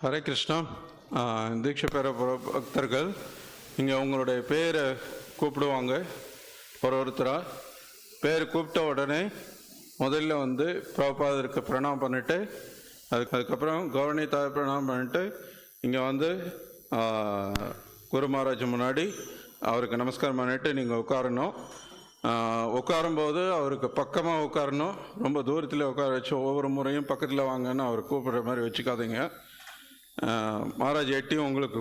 ஹரே கிருஷ்ணா. தீட்சை பெற பக்தர்கள் இங்கே உங்களுடைய பேரை கூப்பிடுவாங்க. ஒருத்தராக பேர் கூப்பிட்ட உடனே முதல்ல பிரபுபாதருக்கு பிரணாம் பண்ணிவிட்டு அதுக்கப்புறம் கௌரவனிதாய் பிரணாம் பண்ணிவிட்டு இங்கே குரு மகாராஜ் முன்னாடி அவருக்கு நமஸ்காரம் பண்ணிவிட்டு நீங்கள் உட்காரணும். உட்காரும்போது அவருக்கு பக்கமாக உட்காரணும். ரொம்ப தூரத்தில் உட்கார வச்சு ஒவ்வொரு முறையும் பக்கத்தில் வாங்கன்னு அவர் கூப்பிடுற மாதிரி வச்சுக்காதீங்க. மகாராஜ் எட்டியும் உங்களுக்கு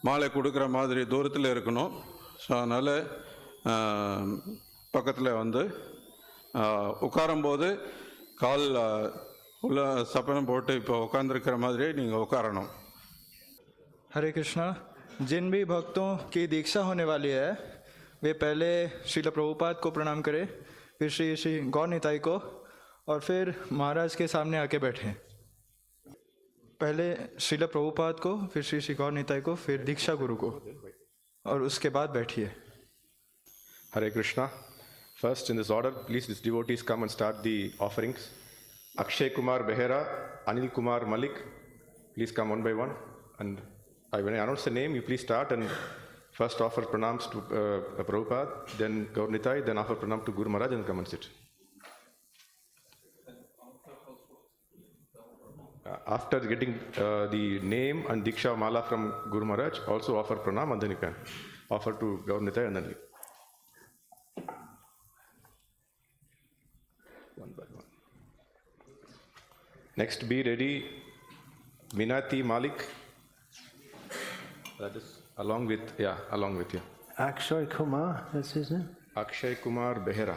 மாலை கொடுக்குற மாதிரி தூரத்தில் இருக்கணும். ஸோ அதனால் பக்கத்தில் உட்காரும்போது கால் உள்ள சப்பனம் போட்டு இப்போ உட்காந்துருக்கிற மாதிரி நீங்கள் உட்காரணும். हरे कृष्णा. जिन भी भक्तों की दीक्षा होने वाली है वे पहले श्रील प्रभुपाद को प्रणाम करें, फिर श्री गौर निताई को, और फिर महाराज के सामने आके बैठें. पहले श्रील प्रभुपाद को, फिर श्री गौर निताई को, फिर दीक्षा गुरु को, और उसके बाद बैठिए. Hare Krishna. First, in this order, please, these devotees come and start the offerings. Akshay Kumar Behera, Anil Kumar Malik, please come one by one. And when I announce the name, you please start and first offer pranams to Prabhupada, then Gaur Nitai, then offer pranam to Guru Maharaj and come and sit. After getting the name and Diksha Mala from Guru Maharaj, also offer pranam and then you can offer to Gaur Nitai and then leave. One by one. Next, be ready, Minati Malik. That is along with you. Akshay Kumar, that's his name? Akshay Kumar Behera.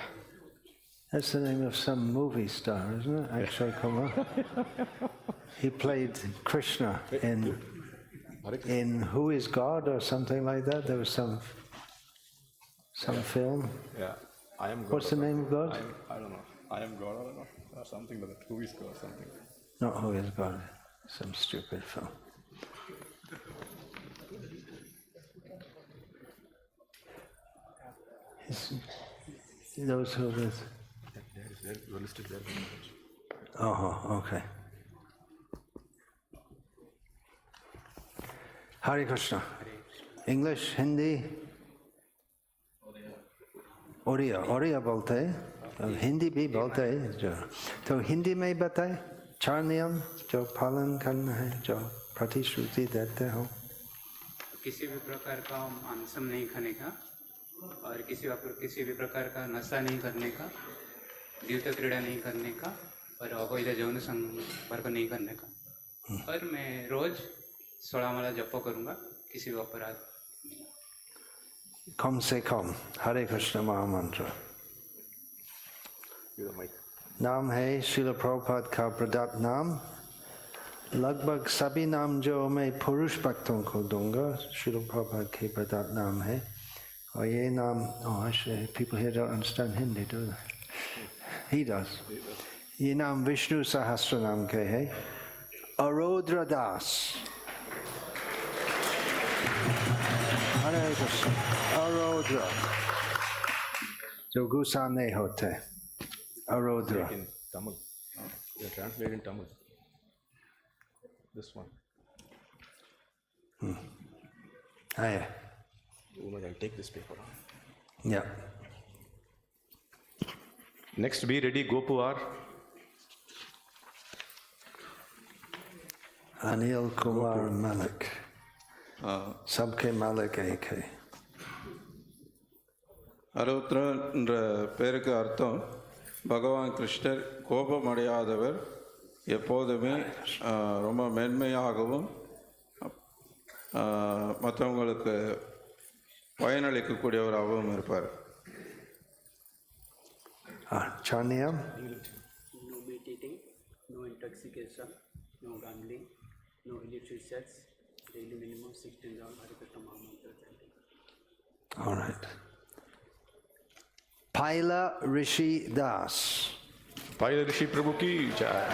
That's the name of some movie star, isn't it? Akshay Kumar. He played Krishna in Who is God or something like that. There was some film. Yeah, I am God. What's the name of God? I don't know. I am God or something like that. Who is God or something. Not Who is God. Some stupid film. Those who are You are listed there. Oh, okay. Hare Krishna. English, Hindi, Oriya बोलते हैं, हिंदी भी बोलते हैं जो. तो हिंदी में बताए चार नियम जो पालन करना है, जो प्रतिश्रुति देते हो. किसी भी प्रकार का मांसम नहीं खाने का, और किसी भी प्रकार का नशा नहीं करने का, द्यूत क्रीड़ा नहीं करने का, और अवैध यौन संपर्क नहीं करने का. और मैं रोज 16 माला जप करूँगा, किसी भी अपराध. कम से कम हरे कृष्ण महामंत्र. नाम है श्रील प्रभुपाद का प्रदत्त नाम. लगभग सभी नाम जो मैं पुरुष भक्तों को दूंगा श्रील प्रभुपाद के प्रदत्त नाम है. और ये नाम, actually people here don't understand Hindi, do they? He does. ये नाम विष्णु सहस्त्र नाम के है. अरोद्र दास. हरे कृष्ण. अरोद्र जो गुस्सा नहीं होते. अरोद्र. In Tamil. You translate in Tamil. This one. Aye. I'll take this paper. Yeah. Next, be ready, Gopuar. Anil Kumar Malik. सबके मालिक एक है. அருத்ரன்ற பேருக்கு அர்த்தம் பகவான் கிருஷ்ணர் கோபமடையாதவர், எப்போதுமே ரொம்ப மென்மையாகவும் மற்றவங்களுக்கு பயனளிக்கக்கூடியவராகவும் இருப்பார். Charniam? No meditating, no intoxication, no gambling, no illicit sex, daily minimum 16 rounds Hare Krishna Mahamantra chanting. All right. Paila Rishi Das. Paila Rishi Prabhu ki jai.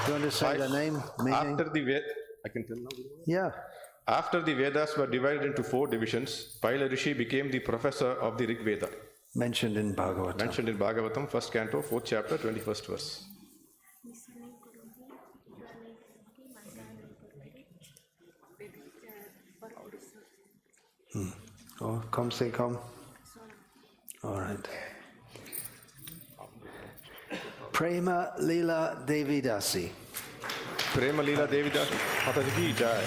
Do you want to say the name? Meaning? After the Ved, I can tell now. Yeah. After the Vedas were divided into 4 divisions, Paila Rishi became the professor of the Rig Veda. Mentioned in Bhagavatam. Mentioned in Bhagavatam, 1st canto, 4th chapter, 21st verse. कम से कम? All right. Prema Leela Devidasi. Prema Leela Devidasi Mataji ki jai.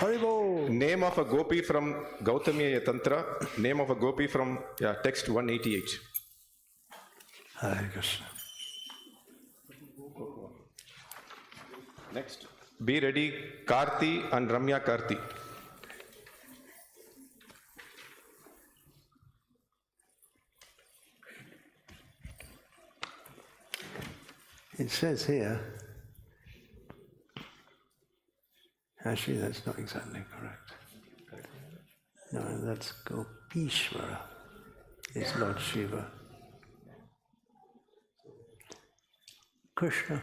Haribo. Name of a gopi from Gautamiya Tantra. Name of a gopi from text 188. Hare Krishna. Next. Be ready, Karti and Ramya Karti. It says here, actually that's not exactly correct. No, that's Gopishvara. It's Lord Shiva. Krishna.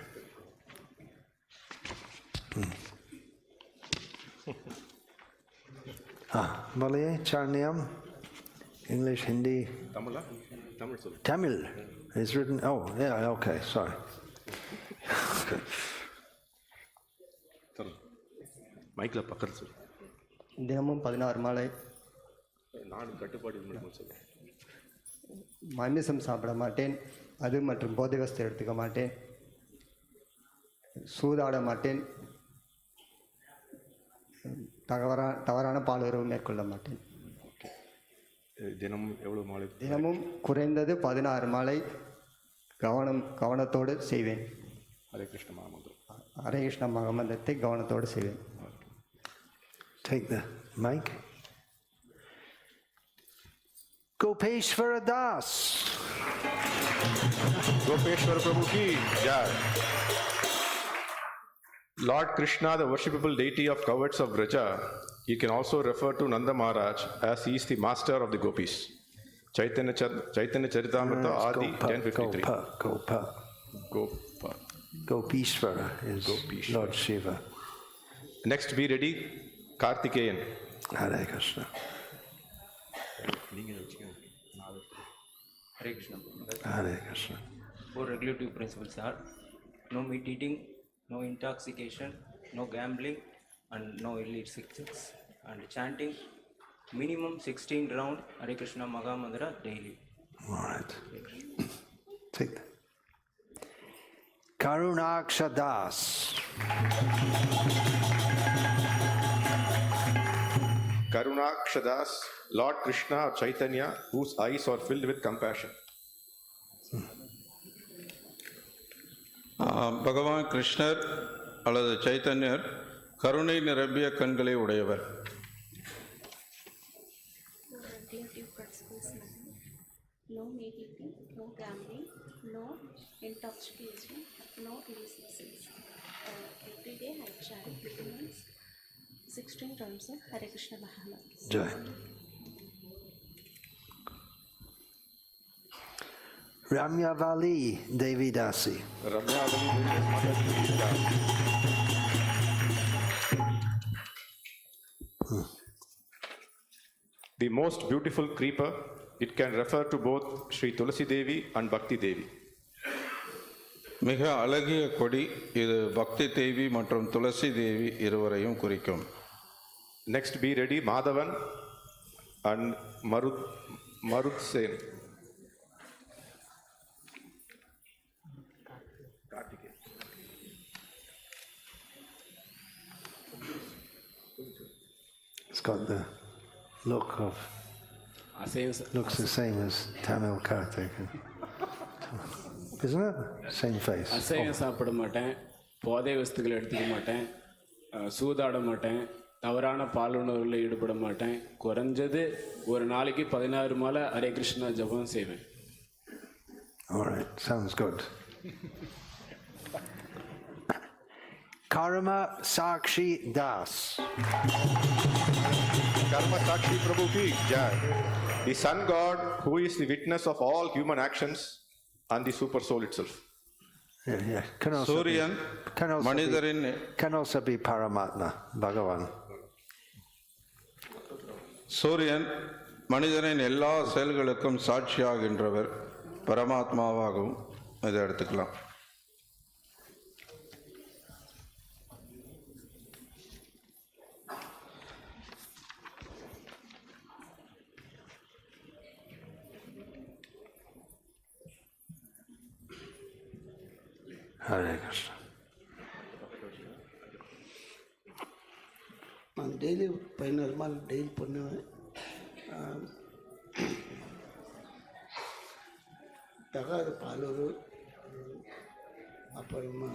बोलिए चार नियम. English, Hindi. Tamil. It's written. Oh, yeah. Okay, sorry. மைக்கில் பக்கத்தில் சொல்லு. தினமும் 16 மாலை. நான் கட்டுப்பாடு மாமிசம் சாப்பிட மாட்டேன். அது மற்றும் போதை வஸ்து எடுத்துக்க மாட்டேன். சூதாட மாட்டேன். தவறான பாலுறவு மேற்கொள்ள மாட்டேன். தினமும் எவ்வளோ மாலை? தினமும் குறைந்தது 16 மாலை கவனத்தோடு செய்வேன். ஹரே கிருஷ்ண மகாமந்திரம். ஹரே கிருஷ்ண மகாமந்திரத்தை கவனத்தோடு செய்வேன். Take the mic. Gopeshvara Das. Gopeshwara Prabhu ki jai. Lord Krishna, the worshipable deity of cowards of Braja, he can also refer to Nanda Maharaj as he is the master of the gopis. Chaitanya Charitamrita Adi 1053. Gopa. Gopishvara is Lord Shiva. Next, be ready, Kartikeyan. Hare Krishna. Hare Krishna. Hare Krishna. Four regulative principles are no meat eating, no intoxication, no gambling, and no illicit sex. And chanting minimum 16 round Hare Krishna Mahamantra daily. All right. Take that. Karunaksha Das. Karunakshadas, Lord Krishna or Chaitanya, whose eyes are filled with compassion. பகவான் கிருஷ்ணர் அல்லது சைத்தன்யர் கருணை நிரம்பிய கண்களை உடையவர். Regulative principles no meat eating, no gambling, no intoxication, no illicit sex. Every day I chant minimum 16 rounds of Hare Krishna Mahamantra. Jai. Ramyavali Devidasi. The most beautiful creeper, it can refer to both Sri Tulasi Devi and Bhakti Devi. மிக அழகிய கொடி இது பக்தி தேவி மற்றும் துளசி தேவி இருவரையும் குறிக்கும். Next, be ready, Madhavan and Marutsen. It's got the look of, looks the same as Tamil Karthik. Isn't it? Same face. அசைவம் சாப்பிட மாட்டேன், போதை வஸ்துக்கள் எடுத்துக்க மாட்டேன், சூதாட மாட்டேன், தவறான பாலுணர்வில் ஈடுபட மாட்டேன். குறைஞ்சது ஒரு நாளைக்கு 16 மாலை ஹரே கிருஷ்ணா ஜபம் செய்வேன். All right, sounds good. Karma Sakshi Das. Karma Sakshi Prabhu ki jai. The sun god who is the witness of all human actions and the super soul itself. Yeah. Can also சூரியன் மனிதரின் can also be Paramatma, Bhagavan. சூரியன் மனிதனின் எல்லா செயல்களுக்கும் சாட்சியாகின்றவர் பரமாத்மாவாகவும் இதை எடுத்துக்கலாம். Hare Krishna. நான் daily 15 mall daily பண்ணுவேன். தகாத பாலூர், அப்புறமா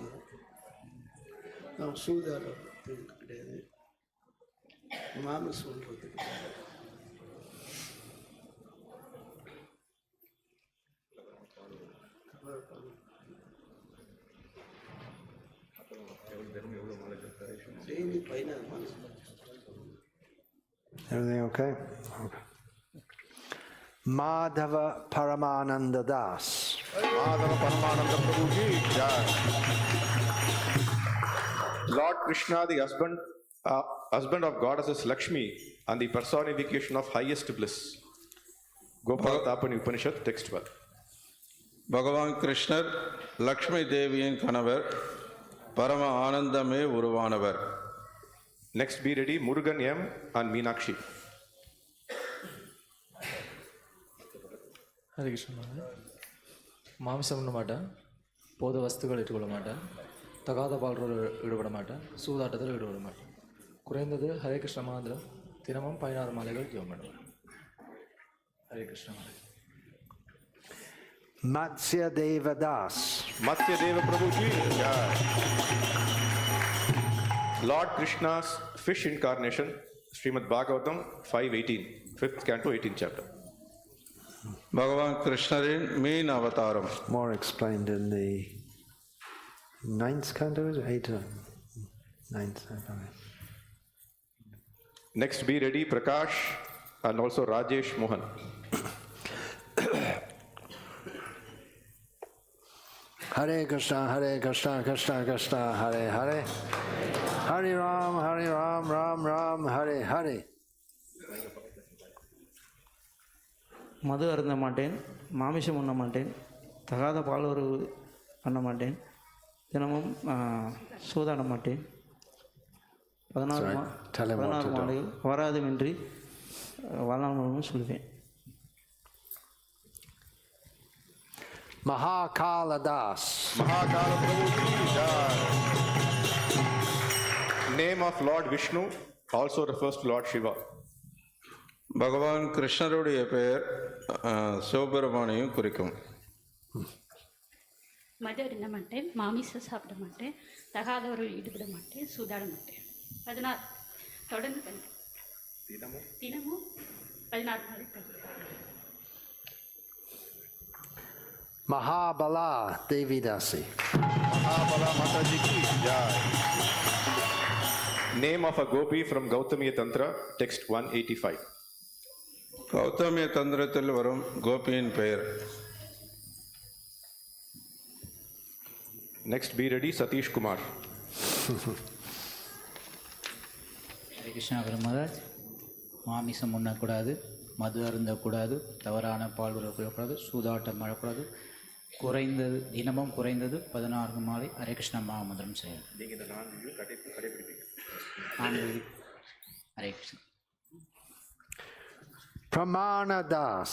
நான் சூதாடுறது கிடையாது, மாமி சொல்கிறது கிடையாது. Daily 16 mall. Everything okay? Okay. Madhava Paramananda Das. Madhava Paramananda Prabhu ki jai. Lord Krishna, the husband of goddesses Lakshmi and the personification of highest bliss. Gopal Tapani Upanishad, text 12. பகவான் கிருஷ்ணர் லக்ஷ்மி தேவியின் கணவர், பரம ஆனந்தமே உருவானவர். Next be ready, Murugan M and Meenakshi. Hare Krishnan. மாமிசம் உண்ண மாட்டேன், போத வஸ்துக்கள் ஏற்றுக்கொள்ள மாட்டேன், தகாத பால்ரோடு ஈடுபட மாட்டேன், சூதாட்டத்தில் ஈடுபட மாட்டேன். குறைந்தது ஹரே கிருஷ்ண மாந்திரம் தினமும் 16 மாலைகள் ஜெபம் பண்ணுவேன். Hare Krishna. Matsya Deva Das. Matsya Deva Prabhu ki jai. Lord Krishna's fish incarnation, Srimad Bhagavatam 5:18, 5th canto, 18th chapter. பகவான் கிருஷ்ணரின் மீன் அவதாரம். More explained in the 9th canto, is it? 8th or 9th? Next be ready, Prakash and also Rajesh Mohan. Hare Krishna, Hare Krishna, Krishna Krishna, Hare Hare. Hare Ram, Ram Ram, Hare Hare. மது அருந்த மாட்டேன், மாமிசம் உண்ண மாட்டேன், தகாத பாலுறவு பண்ண மாட்டேன், தினமும் சூதாட மாட்டேன், 16 மாலைகள் அபராதமின்றி வாழ்நாள் முழுவதும் சொல்லுவேன். Mahakala Das. Mahakala Prabhu ki jai. Name of Lord Vishnu also refers to Lord Shiva. பகவான் கிருஷ்ணருடைய பெயர் சிவபெருமானையும் குறிக்கும். மது அருந்த மாட்டேன், மாமிசம் சாப்பிட மாட்டேன், தகாதவர்கள் ஈடுபட மாட்டேன், சூதாட மாட்டேன். 16 தொடர்ந்து பண்ணேன். தினமும் 16 நாள் பண்ணேன். Mahabala Devi Dasi. Mahabala Mataji ki jai. Name of a gopi from Gautamiya Tantra, text 185. கௌதமிய தந்திரத்தில் வரும் கோபியின் பெயர். Next be ready, Satish Kumar. Hare Krishna பிரம்மராஜ். மாமிசம் உண்ணக்கூடாது, மது அருந்தக்கூடாது, தவறான பால் உறக்கூடாது, சூதாட்டம் ஆடக்கூடாது, தினமும் குறைந்தது 16 மாலை ஹரே கிருஷ்ண மகாமந்திரம் செய்யணும். Hare Krishna. Pramana Das.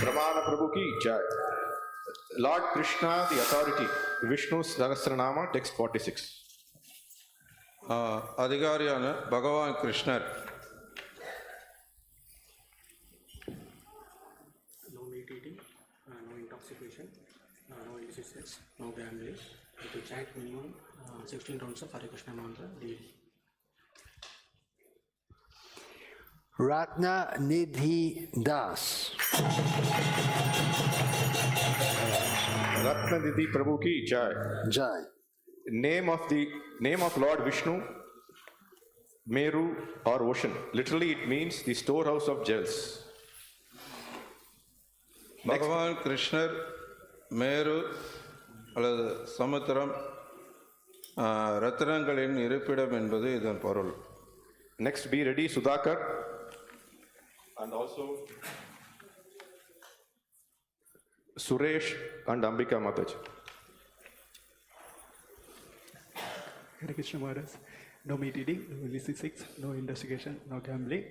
Pramana Prabhu ki jai. Lord Krishna, the authority, Vishnu Sahasranama, text 46. அதிகாரியான பகவான் கிருஷ்ணர். No meat eating, no intoxication, no illicit sex, no gambling. To chant minimum 16 rounds of Hare Krishna mantra daily. Ratna Nidhi Das. Ratna Nidhi Prabhu ki jai. Jai. Name of Lord Vishnu, Meru or ocean. Literally it means the storehouse of jewels. பகவான் கிருஷ்ணர் மேரு அல்லது சமுத்திரம், ரத்னங்களின் இருப்பிடம் என்பது இதன் பொருள். Next be ready, Sudhakar and also Suresh and Ambika Mataji. Hare Krishna Maharaj. No meat eating, no illicit sex, no intoxication, no gambling,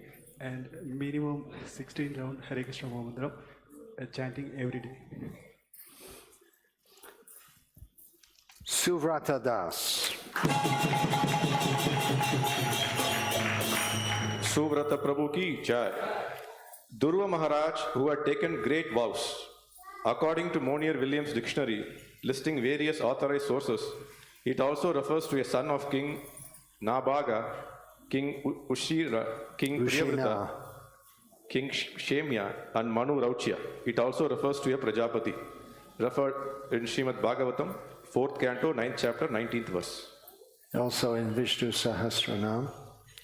and minimum 16 round Hare Krishna Mahamandram chanting every day. Suvrata Das. Suvrata Prabhu ki jai. Durva Maharaj, who had taken great vows, according to Monier Williams' dictionary, listing various authorized sources, it also refers to a son of King Nabaga, King Ushira, King Priyavrata, King Shemya, and Manu Rauchya. It also refers to a Prajapati, referred in Srimad Bhagavatam, 4th canto, 9th chapter, 19th verse. Also in Vishnu Sahasranam.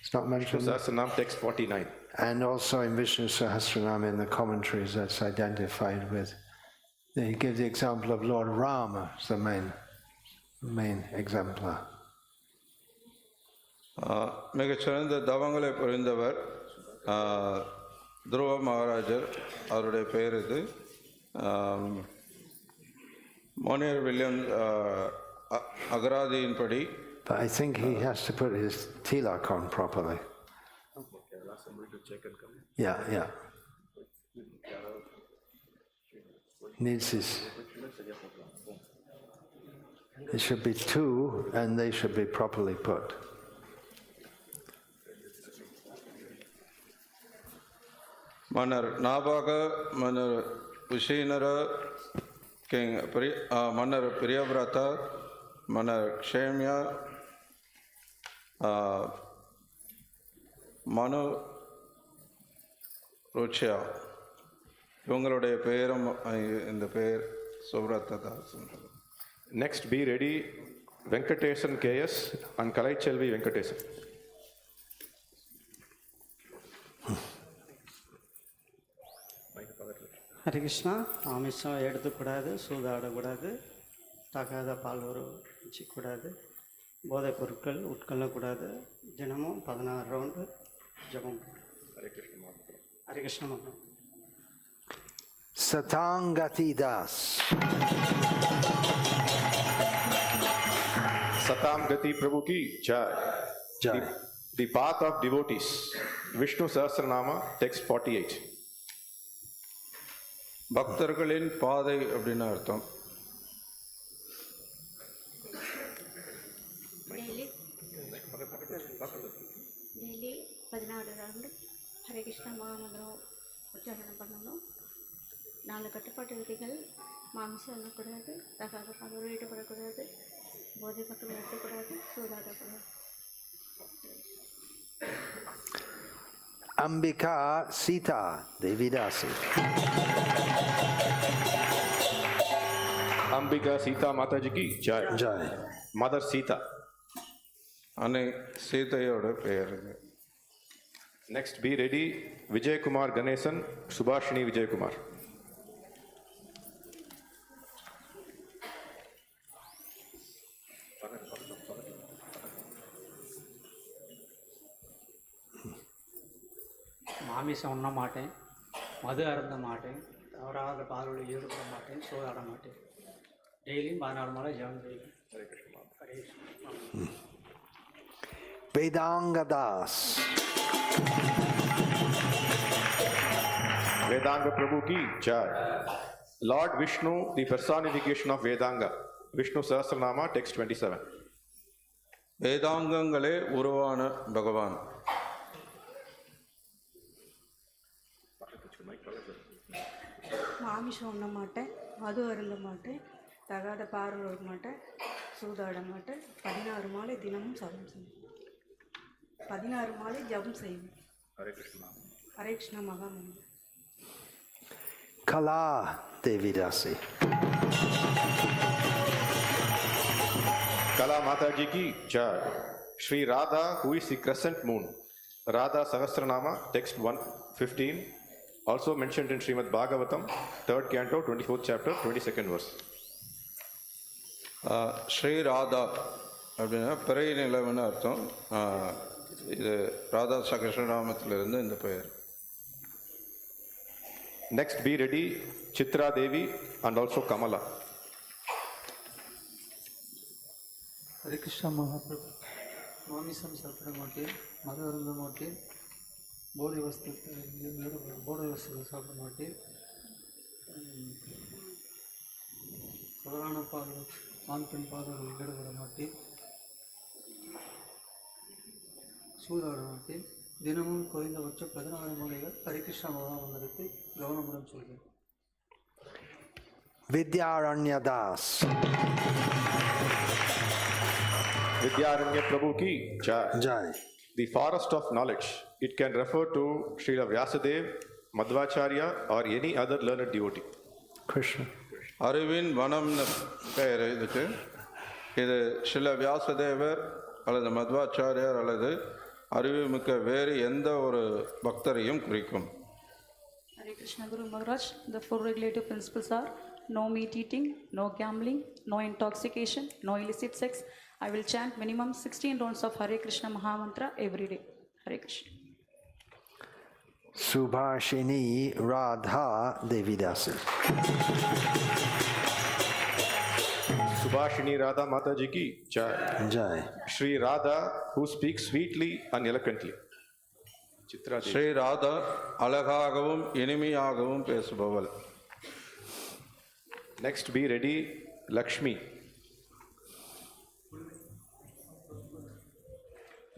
It's not mentioned. Vishnu Sahasranam, text 49. And also in Vishnu Sahasranam in the commentaries that's identified with. He gives the example of Lord Rama as the main exemplar. மிகச்சிறந்த தவங்களை புரிந்தவர் துருவ மகாராஜர். அவருடைய பெயர் இது. Monier William அகராதியின்படி. But I think he has to put his tilak on properly. Yeah. Needs his. It should be two, and they should be properly put. மன்னர் நாபாக, மன்னர் உஷீனர, மன்னர் பிரியவ்ரதா, மன்னர் க்ஷேமியா, மனு ருச்சியா, இவங்களுடைய பெயரும் இந்த பெயர் Subrata Das. Next, be ready, Venkatesan KS and Kalaicelvi Venkatesan. Hare Krishna. மாமிசம் எடுத்துக்கூடாது, சூதாடக்கூடாது, தகாத பால் வச்சிக்கூடாது, போதைப் பொருட்கள் உட்கொள்ளக்கூடாது, தினமும் 16 ரவுண்டு ஜபம். ஹரே கிருஷ்ண மகன். Satangati Das. Satangati Prabhu ki jai. Jai. The path of devotees. Vishnu Sahasranama, text 48. பக்தர்களின் பாதை அப்படின்னு அர்த்தம். டெய்லி 14 ரவுண்டு ஹரே கிருஷ்ணா மகாமந்திரம் உச்சாரணம் பண்ணணும். 4 கட்டுப்பாட்டு விதிகள்: மாமிசம் உண்ணக்கூடாது, தகாத பால் ஈடுபடக்கூடாது, போதை பொருட்கள் எடுக்கக்கூடாது, சூதாடக்கூடாது. Ambika Sita Devidasi. Ambika Sita Mataji ki jai. Jai. Mother Sita. அன்னை சீதையோட பெயர் இது. Next, be ready, Vijay Kumar Ganesan, Subhashini Vijay Kumar. மாமிசம் உண்ண மாட்டேன், மது அருந்த மாட்டேன், தவறாத பால்வழியில் ஈடுபட மாட்டேன், சூதாட மாட்டேன். டெய்லியும் 14 மாலை ஜெபம் செய்வேன். Hare Krishna. Vedanga Das. Vedanga Prabhu ki jai. Lord Vishnu, the personification of Vedanga. Vishnu Sahasranama, text 27. வேதாங்கங்களே உருவான பகவான். மாமிசம் உண்ண மாட்டேன், மது அருந்த மாட்டேன், தகாத பார்வை விட மாட்டேன், சூதாட மாட்டேன். 16 மாலை தினமும் ஜபம் செய்வேன். 16 மாலை ஜபம் செய்வேன். Hare Krishna. Hare Krishna மகாமந்திரம். Kala Devidasi. Kala Mataji ki jai. Shri Radha, who is the crescent moon. Radha Sahasranama, text 115. Also mentioned in Srimad Bhagavatam, 3rd canto, 24th chapter, 22nd verse. Sri Radha அப்படின்னா பிறை நிலவுன்னு அர்த்தம். இது ராதா சகஸ்ரநாமத்திலிருந்து இந்த பெயர். Next, be ready, Chitra Devi and also Kamala. Hare Krishna Mahaprabhu. மாமிசம் சாப்பிட மாட்டேன், மது அருந்த மாட்டேன், போதை வஸ்துக்கள் சாப்பிட மாட்டேன், தவறான பால் ஆண் பெண் பாதங்கள் ஈடுபட மாட்டேன். சூதாட மாட்டேன். தினமும் குறைந்தபட்சம் 16 முறைகள் ஹரிகிருஷ்ண மகாமந்திரத்தை கவனமுடன் சொல்வேன். Vidyaranya Das. Vidyaranya Prabhu ki jai. Jai. The forest of knowledge. It can refer to Srila Vyasadev, Madhvacharya or any other learned devotee. Krishna. அறிவின் வனம்னு பெயர் இதுக்கு. இது ஸ்ரீல வியாசதேவர் அல்லது மத்வாச்சாரியார் அல்லது அறிவுமிக்க வேறு எந்த ஒரு பக்தரையும் குறிக்கும். Hare Krishna Guru Maharaj, the four regulative principles are no meat eating, no gambling, no intoxication, no illicit sex. I will chant minimum 16 rounds of Hare Krishna Mahamantra every day. Hare Krishna. Subhashini Radha Devidasi. Subhashini Radha Mataji ki jai. Jai. Shri Radha, who speaks sweetly and eloquently. Chitra Devi. Sri Radha அழகாகவும் இனிமையாகவும் பேசுபவள். Next, be ready, Lakshmi.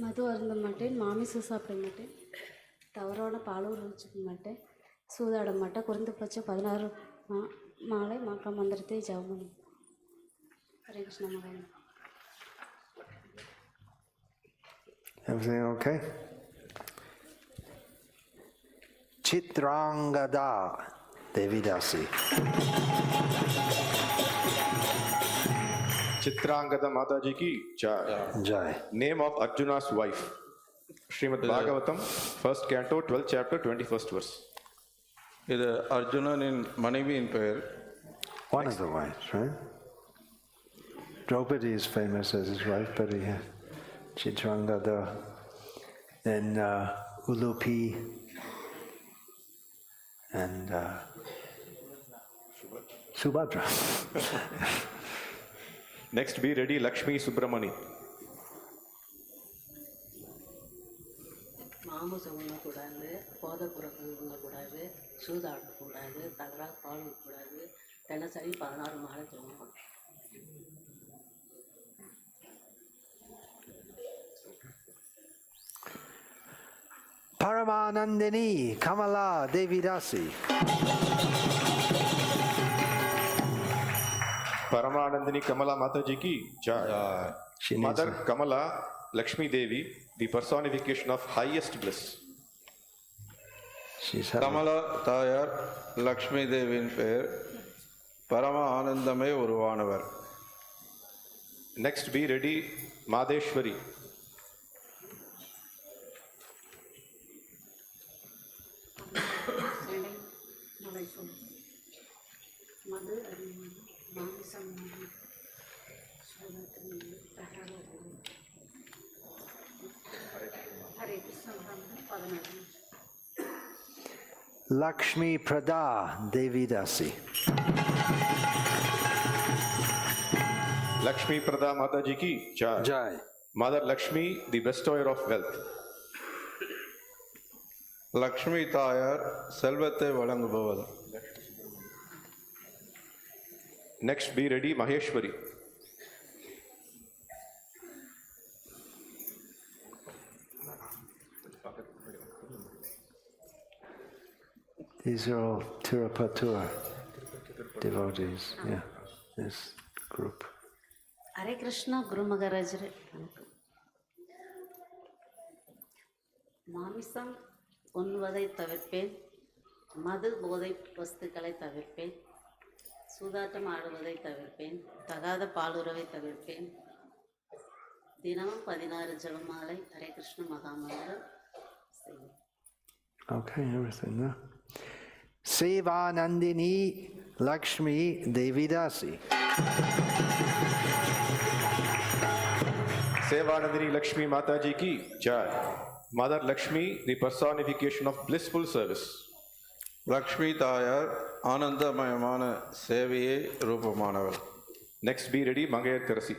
மது அருந்த மாட்டேன், மாமிசம் சாப்பிட மாட்டேன், தவறான பாலூர் வச்சுக்க மாட்டேன், சூதாட மாட்டேன், குறைந்தபட்சம் 16 மாலை மாக்கா மந்திரத்தை ஜபம் பண்ணி. ஹரே கிருஷ்ண மகான். Everything okay? Chitrangada Devidasi. Chitrangada Mataji ki jai. Jai. Name of Arjuna's wife. Srimad Bhagavatam, 1st canto, 12th chapter, 21st verse. இது அர்ஜுனனின் மனைவியின் பெயர். One of the wives, right? Draupadi is famous as his wife, but he had Chitrangada, then Ulupi, and Subhadra. Next, be ready, Lakshmi Subramani. மாமிசம் உண்ணக்கூடாது, போதை பொருட்கள் உண்ணக்கூடாது, சூதாடக்கூடாது, தகராறு பால் ஊற்றக்கூடாது, தினசரி 16 மாலை ஜெபம் பண்ணணும். Paramanandini Kamala Devidasi. Paramanandini Kamala Mataji ki jai. Mother Kamala, Lakshmi Devi, the personification of highest bliss. Kamala தாயார் லக்ஷ்மி தேவியின் பெயர். பரம ஆனந்தமே உருவானவர். Next, be ready, Madeshwari. மது மாமிசம் Hare Krishna 16. Lakshmi Prada Devidasi. Lakshmi Prada Mataji ki jai. Jai. Mother Lakshmi, the bestower of wealth. Lakshmi தாயார் செல்வத்தை வழங்குபவர். Next, be ready, Maheshwari. These are all Tirupatura devotees. Yeah, this group. Hare Krishna குரு மகாராஜரே வணக்கம். மாமிசம் உண்ணுவதை தவிர்ப்பேன், மது போதை வஸ்துக்களை தவிர்ப்பேன், சூதாட்டம் ஆடுவதை தவிர்ப்பேன், தகாத பாலுறவை தவிர்ப்பேன், தினமும் 16 ஜெபமாலை ஹரே கிருஷ்ண மகாமந்திரம் செய்வேன். Okay, everything there. Sevanandini Lakshmi Devidasi. Sevanandini Lakshmi Mataji ki jai. Mother Lakshmi, the personification of blissful service. Lakshmi தாயார் ஆனந்தமயமான சேவையே ரூபமானவர். Next, be ready, Mangayar Karasi.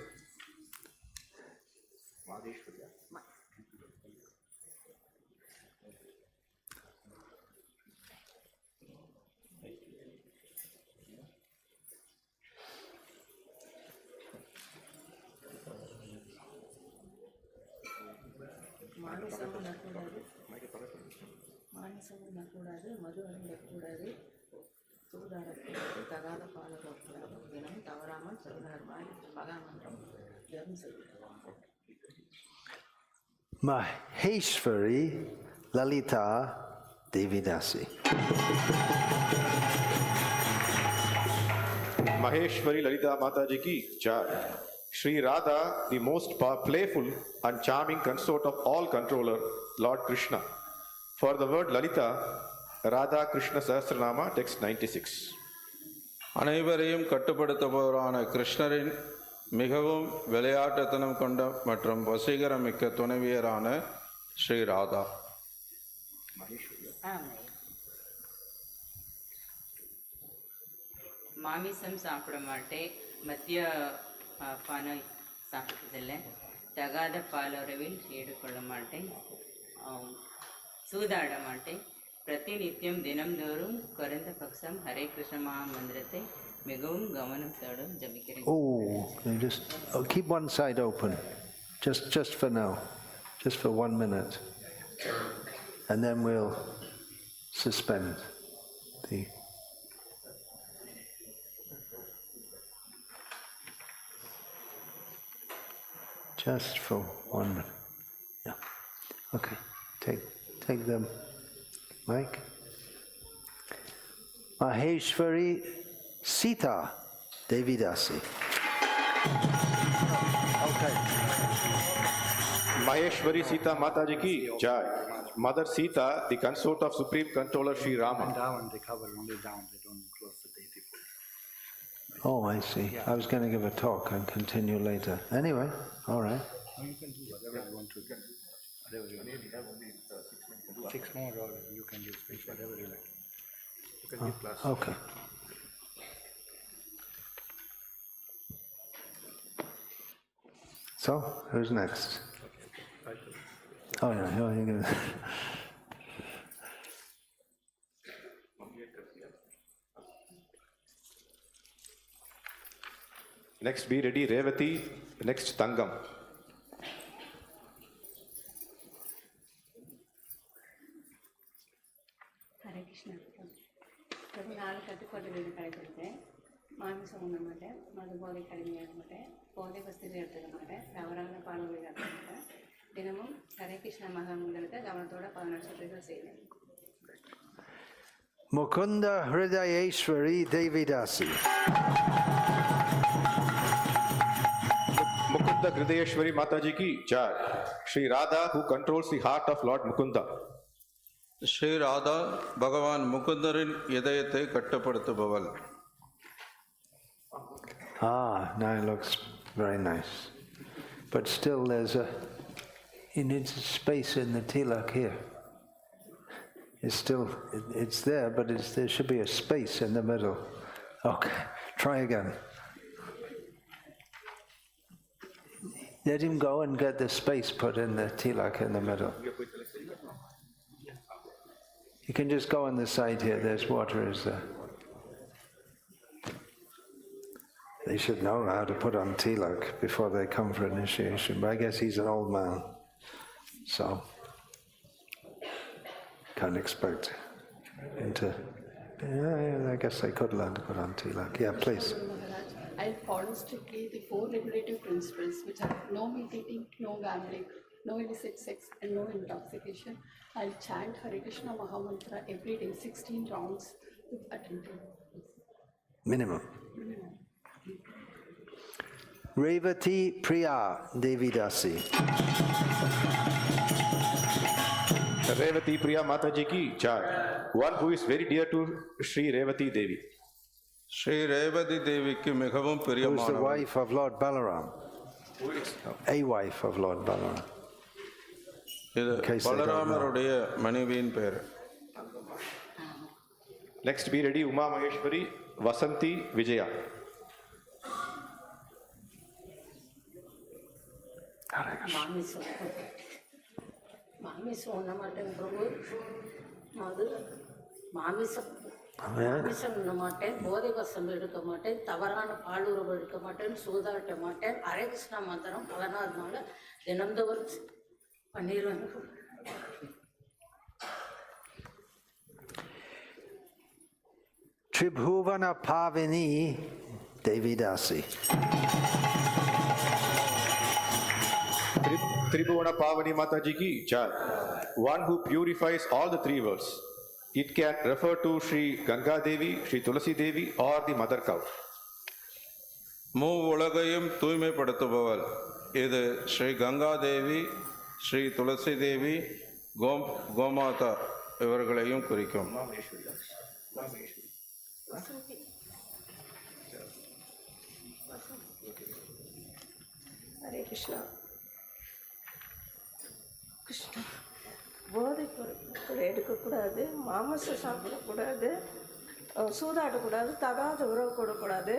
மாமிசம் உண்ணக்கூடாது, மாமிசம் உண்ணக்கூடாது, மது அருந்தக்கூடாது, சூதாடக்கூடாது, தகாத பாலக்கூடாது, தினம் தவறாமல் சொல்லுவார் மகாமந்திரம் ஜெபம் செய்யலாம். Maheshwari Lalita Devidasi. Maheshwari Lalita Mataji ki jai. Sri Radha, the most playful and charming consort of all controller, Lord Krishna. For the word Lalita, Radha Krishna Sahasranama, text 96. அனைவரையும் கட்டுப்படுத்துபவரான கிருஷ்ணரின் மிகவும் விளையாட்டுத்தனம் கொண்ட மற்றும் வசீகரமிக்க துணைவியரான ஸ்ரீ ராதா. மாமிசம் சாப்பிட மாட்டேன், மத்திய பானம் சாப்பிட்டதில்லை, தகாத பாலுறவில் ஈடுகொள்ள மாட்டேன், சூதாட மாட்டேன், பிரதிநித்தியம் தினம்தோறும் குறைந்த பட்சம் ஹரே கிருஷ்ண மகாமந்திரத்தை மிகவும் கவனத்தோடு ஜபிக்கிறேன். Keep one side open, just for now, just for 1 minute, and then we'll suspend the. Just for 1 minute. Yeah. Okay. Take the mic. Maheshwari Sita Devidasi. Okay. Maheshwari Sita Mataji ki jai. Mother Sita, the consort of Supreme Controller Sri Rama. Down, they cover only down, they don't close the deity fully. Oh, I see. I was going to give a talk and continue later. Anyway, all right. You can do whatever you want to do. Whatever you want. We have only 6 more, or you can give speech, whatever you like. You can give class. Okay. So, who's next? Oh, yeah, you're going to. Next, be ready, Revati. Next, Tangam. Hare Krishna. ஒரு 4 கட்டுப்பாடுகளை கடைபிடித்தேன். மாமிசம் உண்ண மாட்டேன், மது போதை கடுமையாக மாட்டேன், போதை வஸ்துகள் எடுத்துக்க மாட்டேன், தவறான பாலுகளை எடுக்க மாட்டேன், தினமும் ஹரே கிருஷ்ண மகாமந்திரத்தை கவனத்தோட 14 சுற்றுகள் செய்வேன். Mukunda Hridayeshwari Devidasi. Mukunda Hridayeshwari Mataji ki jai. Sri Radha, who controls the heart of Lord Mukunda. Sri Radha பகவான் முகுந்தரின் இதயத்தை கட்டுப்படுத்துபவள். Now it looks very nice. But still he needs a space in the tilak here. It's there, but there should be a space in the middle. Okay, try again. Let him go and get the space put in the tilak in the middle. You can just go on the side here, there's water is there. They should know how to put on tilak before they come for initiation, but I guess he's an old man, so can't expect him to. Yeah, I guess they could learn to put on tilak. Yeah, please. I follow strictly the 4 regulative principles, which are no meat eating, no gambling, no illicit sex, and no intoxication. I'll chant Hare Krishna Mahamantra every day, 16 rounds with attention. Minimum. Revati Priya Devidasi. Revati Priya Mataji ki jai. One who is very dear to Sri Revati Devi. Sri Revathi தேவிக்கு மிகவும் Who's பிரியமானவர். the wife of Lord Balaram? A wife of Lord Balaram. இது பலராமருடைய மனைவியின் பெயர். Next, be ready, Uma Maheshwari, Vasanti Vijaya. மாமிசம் உண்ண மாட்டேன் பிரபு, மது மாமிசம் உண்ண மாட்டேன், போதை வசம் எடுக்க மாட்டேன், தவறான பாலுறவு எடுக்க மாட்டேன், சூதாட்ட மாட்டேன், ஹரே கிருஷ்ணா மந்திரம் 14 நாள் தினந்தோறும் பண்ணிடுவேன். Tribhuvana Pavini Devidasi. Tribhuvana Pavani Mataji ki Jai. One who purifies all the three worlds. It can refer to Sri Ganga Devi, Sri Tulasi Devi, or the mother cow. மூ உலகையும் தூய்மைப்படுத்துபவள். இது ஸ்ரீ கங்கா தேவி, ஸ்ரீ துளசி தேவி, கோமாதா இவர்களையும் குறிக்கும். ஹரே கிருஷ்ணா. கிருஷ்ணா, போதைப் பொருட்கள் எடுக்கக்கூடாது, மாமிசம் சாப்பிடக்கூடாது, சூதாடக்கூடாது, தகாத உறவு கூடக்கூடாது,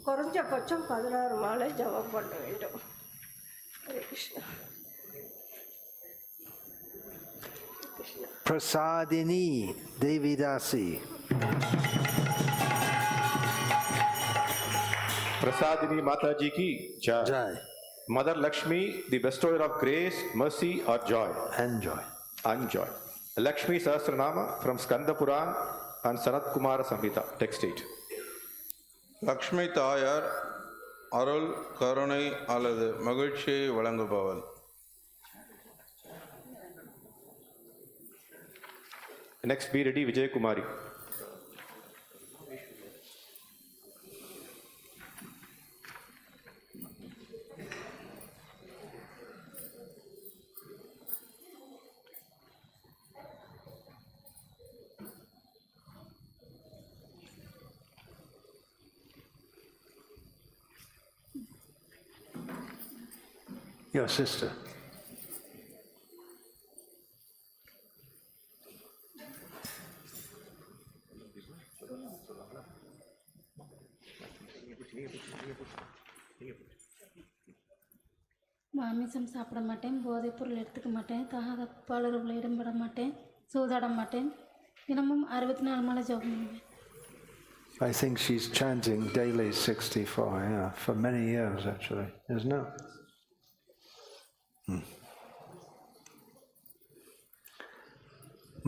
குறைஞ்சபட்சம் 16 மாலை ஜபம் பண்ண வேண்டும். Hare Krishna. Prasadini Devidasi. Prasadini Mataji ki Jai. Jai. Mother Lakshmi, the bestower of grace, mercy, or joy. And joy. And joy. Lakshmi Sahasranama from Skanda Puran and Sanat Kumara Samhita, text 8. Lakshmi தாயார் அருள், கருணை அல்லது மகிழ்ச்சியை வழங்குபவள். Next, be ready, Vijay Kumari. Your sister. மாமிசம் சாப்பிட மாட்டேன், போதைப்பொருள் எடுத்துக்க மாட்டேன், தகாத பாலுறவுல ஈடுபட மாட்டேன், சூதாட மாட்டேன், தினமும் 64 மாலை ஜபம் பண்ணுவேன். I think she's chanting daily 64, yeah, for many years actually, isn't it?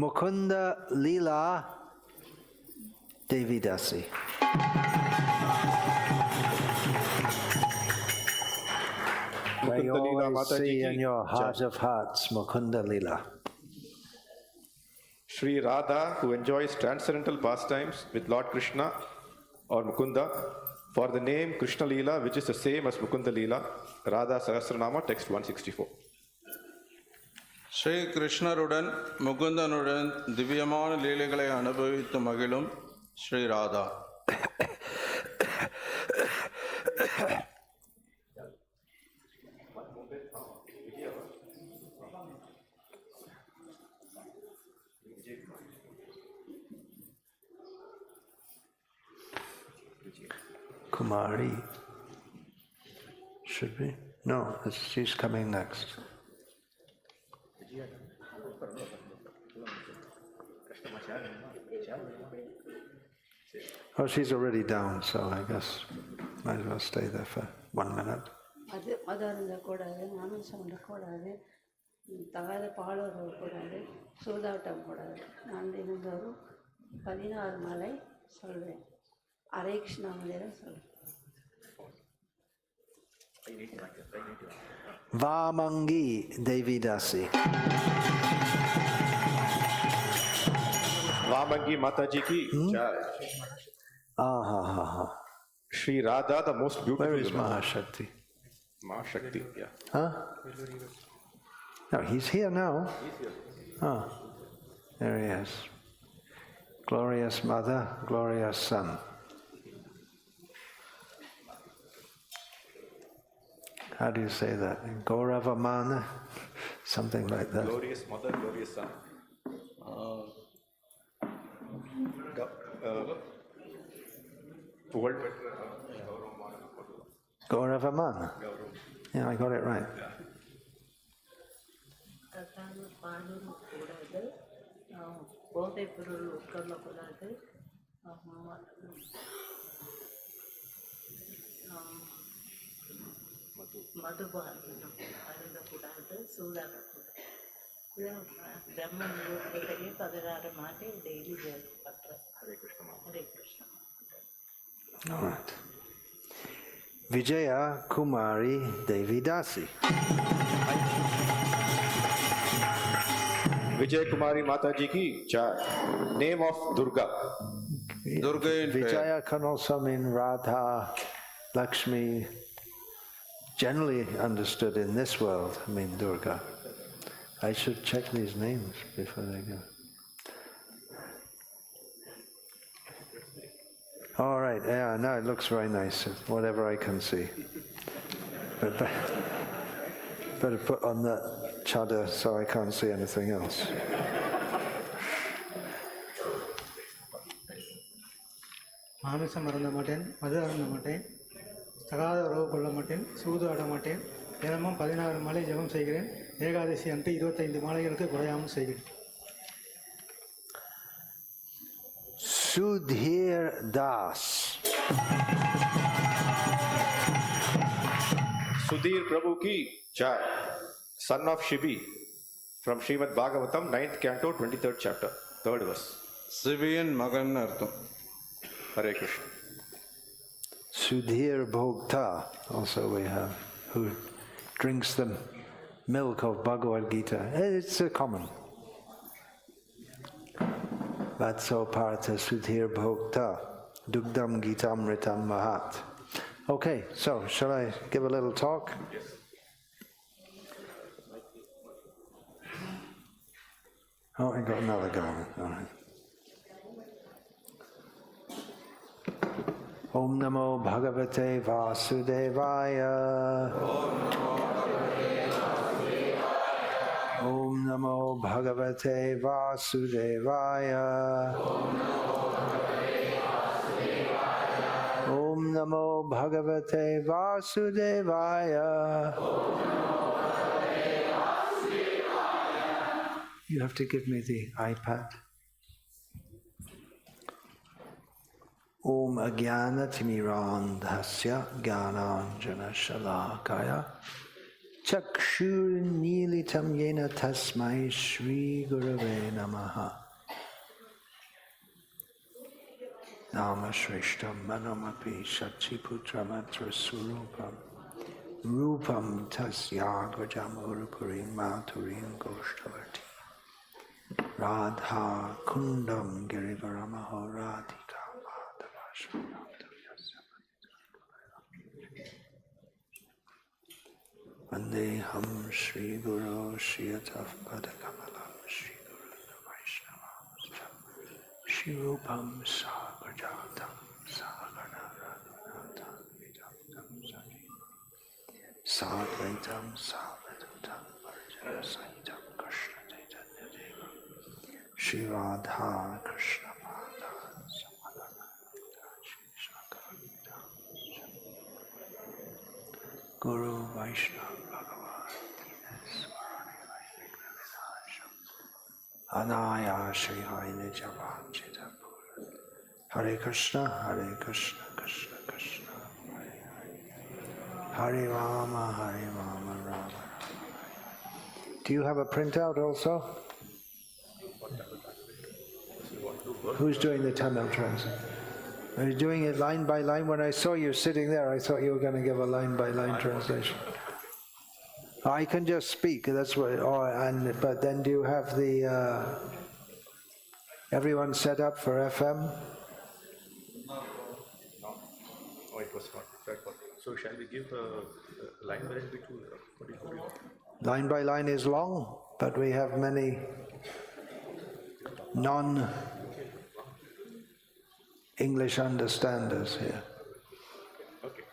Mukunda Leela Devidasi. May you always see in your heart of hearts Mukunda Leela. Sri Radha, who enjoys transcendental pastimes with Lord Krishna or Mukunda, for the name Krishna Leela, which is the same as Mukunda Leela, Radha Sahasranama, text 164. Sri கிருஷ்ணருடன் முகுந்தனுடன் திவ்யமான லீலைகளை அனுபவித்து மகிழும் Sri Radha. Kumari. Should be? No, she's coming next. Oh, she's already down, so I guess might as well stay there for 1 minute. மது அருந்தக்கூடாது, மாமிசம் உண்ணக்கூடாது, தகாத பால் கூடாது, சூதாட்டம் கூடாது. நான் தினந்தோறும் 16 மாலை சொல்வேன். ஹரே கிருஷ்ணா மந்திரம் சொல்வேன். Vamangi Devidasi. Vamangi Mataji ki Jai. Sri Radha, the most beautiful. Where is Mahashakti? Mahashakti, yeah. Huh? No, he's here now. Oh, there he is. Glorious Mother, glorious Son. How do you say that? Gauravamana? Something like that. Glorious Mother, glorious Son. Gauravamana. Yeah, I got it right. தகாத பாலும் கூடாது, போதைப் பொருள் உட்கொள்ளக்கூடாது, மதுபானம் அருந்தக்கூடாது, சூதாடக்கூடாது. ब्रह्म मुहूर्तத்திலே 16 மாட்டை daily பண்றேன். Hare Krishna. All right. Vijaya Kumari Devidasi. Vijay Kumari Mataji ki jai. Name of Durga. Durga in Vijaya can also mean Radha, Lakshmi, generally understood in this world, mean Durga. I should check these names before they go. All right, yeah, no, it looks very nice, whatever I can see. But better put on that chadar so I can't see anything else. மாமிசம் அருந்த மாட்டேன், மது அருந்த மாட்டேன், தகாத உறவு கொள்ள மாட்டேன், சூது ஆட மாட்டேன், தினமும் 16 மாலை ஜெபம் செய்கிறேன், ஏகாதசி அன்று 25 மாலைகளுக்கு குறையாமல் செய்கிறேன். Sudhir Das. Sudhir Prabhu ki jai. Son of Shibi from Srimad Bhagavatam, 9th canto, 23rd chapter, 3rd verse. சிவியன் மகன் அர்த்தம். Hare Krishna. Sudhir Bhokta, also we have, who drinks the milk of Bhagavad Gita. It's a common. Vatso Partha Sudhir Bhokta, Dugdam Gitam Ritam Mahat. Okay, so shall I give a little talk? Yes. Oh, I got another garment. All right. Om Namo Bhagavate Vasudevaya. Om Namo Bhagavate Vasudevaya. Om Namo Bhagavate Vasudevaya. You have to give me the iPad. Om Agyana Timirandhasya Gyananjana Shalakaya Chakshur Nilitam Yena Tasmai Shri Gurave Namaha. Nama Shrishtam Manamapi Shachiputramatra Surupam Rupam Tasya Gajamurpurim Maturim Goshtavati Radha Kundam Girivaramaho Radhika Vandeham Shri Guru Shriyatav Padakamalam Shri Guru Vaishnava Shri Rupam Sagrajatam Sagana Radhanatam Vidam Sani Sadvaitam Savadhutam Varjana Sahitam Krishna Chaitanya Deva Shri Radha Krishna Pada Samadana Shri Shakara Guru Vaishnava Bhagavan Anaya Shri Haile Javanchita Hare Krishna, Hare Krishna, Krishna Krishna, Hare Hare, Hare Rama, Rama Rama. Do you have a printout also? Who's doing the Tamil translation? Are you doing it line by line? When I saw you sitting there, I thought you were going to give a line by line translation. I can just speak. That's what. But then, do you have the everyone set up for FM? No, it was not. So shall we give line by line to what is it? Line by line is long, but we have many non-English understanders here. Okay.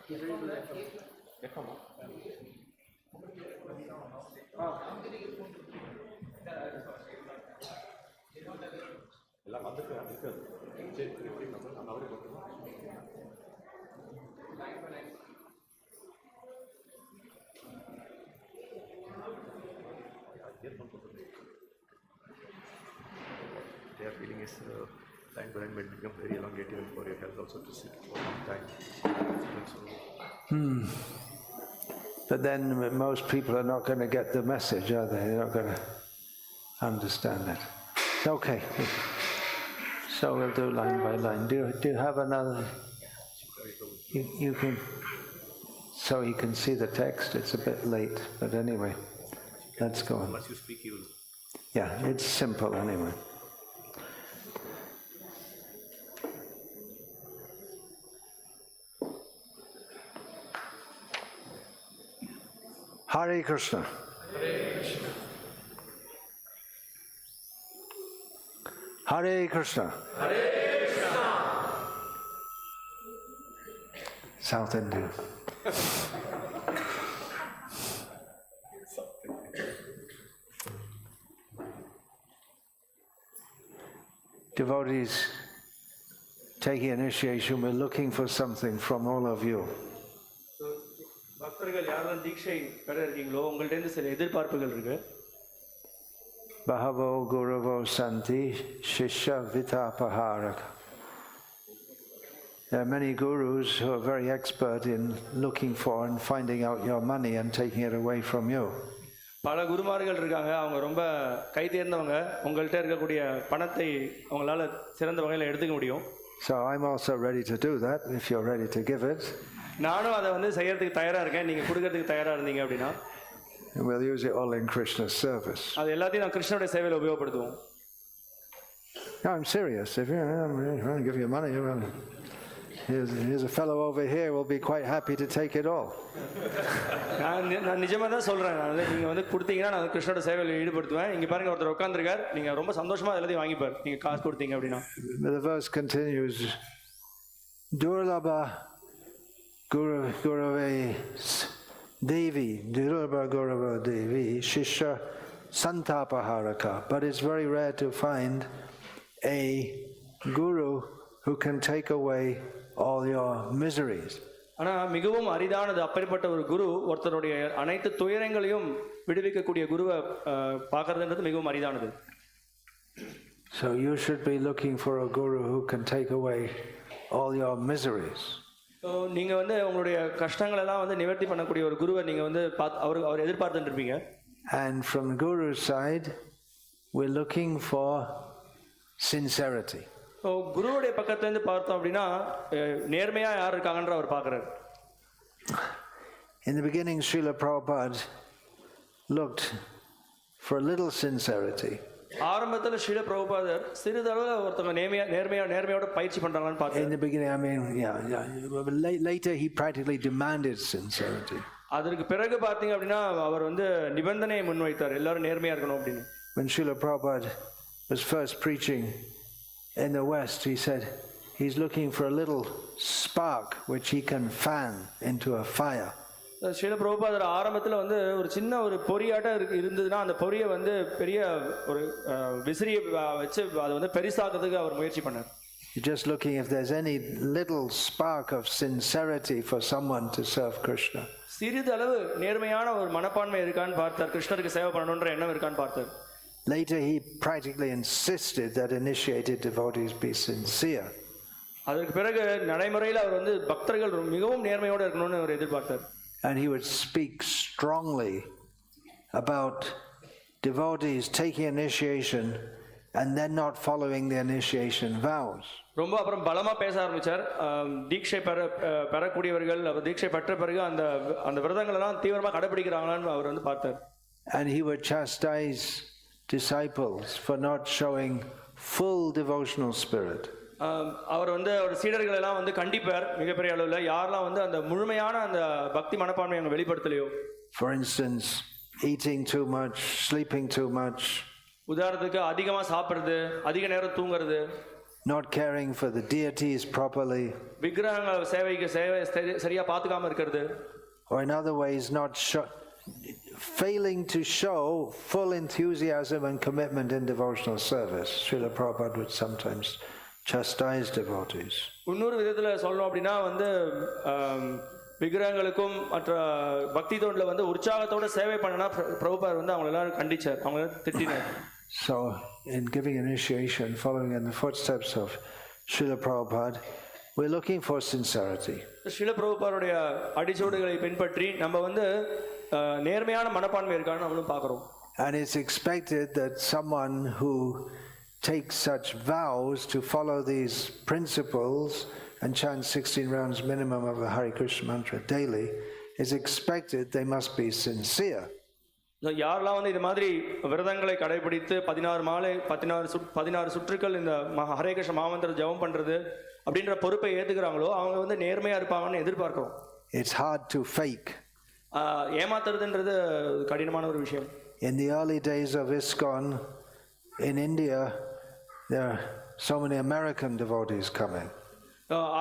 Their feeling is line by line may become very elongated for your health also to sit for a long time. But then most people are not going to get the message, are they? They're not going to. understand it. Okay. So we'll do line by line. Do you have another? You can, so you can see the text. It's a bit late, but anyway, let's go on. Once you speak, you will. Yeah, it's simple anyway. Hare Krishna. Hare Krishna. Hare Krishna. Hare Krishna. South India. Devotees taking initiation, we're looking for something from all of you. பக்தர்கள் யாரெல்லாம் தீட்சை பெற இருக்கீங்களோ உங்கள்கிட்ட சில எதிர்பார்ப்புகள் இருக்கு. Bahavo Guravo Santi Shishya Vitapaharaka. There are many gurus who are very expert in looking for and finding out your money and taking it away from you. பல குருமார்கள் இருக்காங்க, அவங்க ரொம்ப கை தேர்ந்தவங்க, உங்கள்கிட்ட இருக்கக்கூடிய பணத்தை அவங்களால சிறந்த வகையில் எடுத்துக்க முடியும். So I'm also ready to do that if you're ready to give it. நானும் அதை செய்யறதுக்கு தயாரா இருக்கேன், நீங்க கொடுக்கறதுக்கு தயாரா இருந்தீங்க அப்படின்னா. And we'll use it all in Krishna's service. அது எல்லாத்தையும் நான் கிருஷ்ணனுடைய சேவையில உபயோகப்படுத்துவோம். No, I'm serious. If you want to give you money, here's a fellow over here will be quite happy to take it all. நான் நிஜமா தான் சொல்றேன். நீங்க கொடுத்தீங்கன்னா நான் கிருஷ்ணனோட சேவையில ஈடுபடுத்துவேன். இங்க பாருங்க ஒருத்தர் உட்கார்ந்திருக்கார், நீங்க ரொம்ப சந்தோஷமா எல்லாத்தையும் வாங்கிப்பார் நீங்க காசு கொடுத்தீங்க அப்படின்னா. The verse continues, Durlabha Gurave Devi, Durlabha Gurava Devi, Shishya Santapaharaka. But it's very rare to find a guru who can take away all your miseries. ஆனா மிகவும் அரிதானது அப்படிப்பட்ட ஒரு குரு ஒருத்தருடைய அனைத்து துயரங்களையும் விடுவிக்கக்கூடிய குருவை பார்க்கறதுன்றது மிகவும் அரிதானது. So you should be looking for a guru who can take away all your miseries. நீங்க உங்களுடைய கஷ்டங்கள் எல்லாம் நிவர்த்தி பண்ணக்கூடிய ஒரு குருவை நீங்க அவர் எதிர்பார்த்துட்டு இருப்பீங்க. And from the guru's side we're looking for sincerity. குருவுடைய பக்கத்துல இருந்து பார்த்தோம் அப்படின்னா நேர்மையா யார் இருக்காங்கன்ற அவர் பார்க்கறார். In the beginning Srila Prabhupada looked for a little sincerity. ஆரம்பத்துல ஸ்ரீல பிரபுபாதர் சிறிதளவுல ஒருத்தங்க நேர்மையோட பயிற்சி பண்றாங்கன்னு பார்த்தார். In the beginning, I mean, yeah. Later he practically demanded sincerity. அதற்கு பிறகு பாத்தீங்க அப்படின்னா அவர் நிபந்தனையை முன்வைத்தார், எல்லாரும் நேர்மையா இருக்கணும் அப்படின்னு. When Srila Prabhupada was first preaching in the West, he said he's looking for a little spark which he can fan into a fire. Srila பிரபுபாதர் ஆரம்பத்துல ஒரு சின்ன ஒரு பொறியாட்ட இருந்ததுன்னா அந்த பொறியை பெரிய ஒரு விசிறியை வச்சு அதை பெரிசாக்கிறதுக்கு அவர் முயற்சி பண்ணார். You're just looking if there's any little spark of sincerity for someone to serve Krishna. சிறிதளவு நேர்மையான ஒரு மனப்பான்மை இருக்கான்னு பார்த்தார், கிருஷ்ணருக்கு சேவை பண்ணணும்ன்ற எண்ணம் இருக்கான்னு பார்த்தார். Later he practically insisted that initiated devotees be sincere. அதற்கு பிறகு நடைமுறையில் அவர் பக்தர்கள் மிகவும் நேர்மையோடு இருக்கணும்னு அவர் எதிர்பார்த்தார். And he would speak strongly about devotees taking initiation and then not following the initiation vows. ரொம்ப அப்புறம் பலமா பேச ஆரம்பிச்சார். தீட்சை பெறக்கூடியவர்கள் தீட்சை பெற்ற பிறகு அந்த விரதங்கள் எல்லாம் தீவிரமா கடைபிடிக்கிறாங்களான்னு அவர் பார்த்தார். And he would chastise disciples for not showing full devotional spirit. அவர் அவர் சீடர்கள் எல்லாம் கண்டிப்பார் மிகப்பெரிய அளவில் யாரெல்லாம் அந்த முழுமையான அந்த பக்தி மனப்பான்மை அவங்க வெளிப்படுத்தலையோ. For instance, eating too much, sleeping too much. உதாரணத்துக்கு அதிகமா சாப்பிடுறது, அதிக நேரம் தூங்குறது. Not caring for the deities properly. விக்கிரகங்கள் சேவை சரியா பாத்துக்காம இருக்கிறது. Or in other ways failing to show full enthusiasm and commitment in devotional service. Srila Prabhupada would sometimes chastise devotees. இன்னொரு விதத்துல சொல்லணும் அப்படின்னா விக்கிரகங்களுக்கும் மற்ற பக்தி தொண்டுல உற்சாகத்தோட சேவை பண்ணனா பிரபுபாதர் அவங்க எல்லாரும் கண்டிச்சார், அவங்க திட்டினார். So in giving initiation, following in the footsteps of Srila Prabhupada, we're looking for sincerity. Srila பிரபுபாதருடைய அடிச்சுவடுகளை பின்பற்றி நம்ம நேர்மையான மனப்பான்மை இருக்கான்னு நம்மளும் பார்க்கிறோம். And it's expected that someone who takes such vows to follow these principles and chant 16 rounds minimum of the Hare Krishna mantra daily, is expected they must be sincere. யாரெல்லாம் வந்து இது மாதிரி விரதங்களை கடைபிடித்து 16 சுற்றுக்கள் இந்த ஹரே கிருஷ்ண மகாமந்திர ஜெபம் பண்றது அப்படின்ற பொறுப்பை ஏத்துக்கிறாங்களோ அவங்க வந்து நேர்மையா இருப்பாங்கன்னு எதிர்பார்க்கிறோம். It's hard to fake. ஏமாத்துறதுன்றது கடினமான ஒரு விஷயம். In the early days of ISKCON in India, there are so many American devotees coming.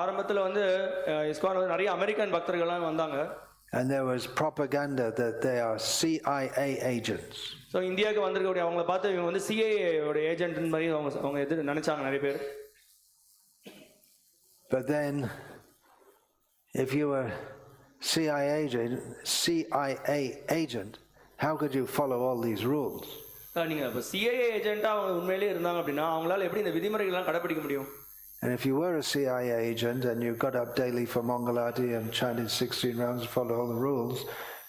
ஆரம்பத்தில் வந்து இஸ்கான் நிறைய அமெரிக்கன் பக்தர்கள்லாம் வந்தாங்க. And there was propaganda that they are CIA agents. So இந்தியாவுக்கு வந்திருக்கக்கூடிய அவங்கள பார்த்து இவங்க வந்து CIA ஓட ஏஜென்ட் மாதிரி அவங்க எதிர் நினைச்சாங்க நிறைய பேர். But then, if you were CIA agent, how could you follow all these rules? நீங்க இப்போ CIA ஏஜென்ட்டா அவங்க உண்மையிலேயே இருந்தாங்க அப்படின்னா அவங்களால எப்படி இந்த விதிமுறைகள்லாம் கடைபிடிக்க முடியும்? And if you were a CIA agent and you got up daily for Mangalati and chanted 16 rounds and followed all the rules,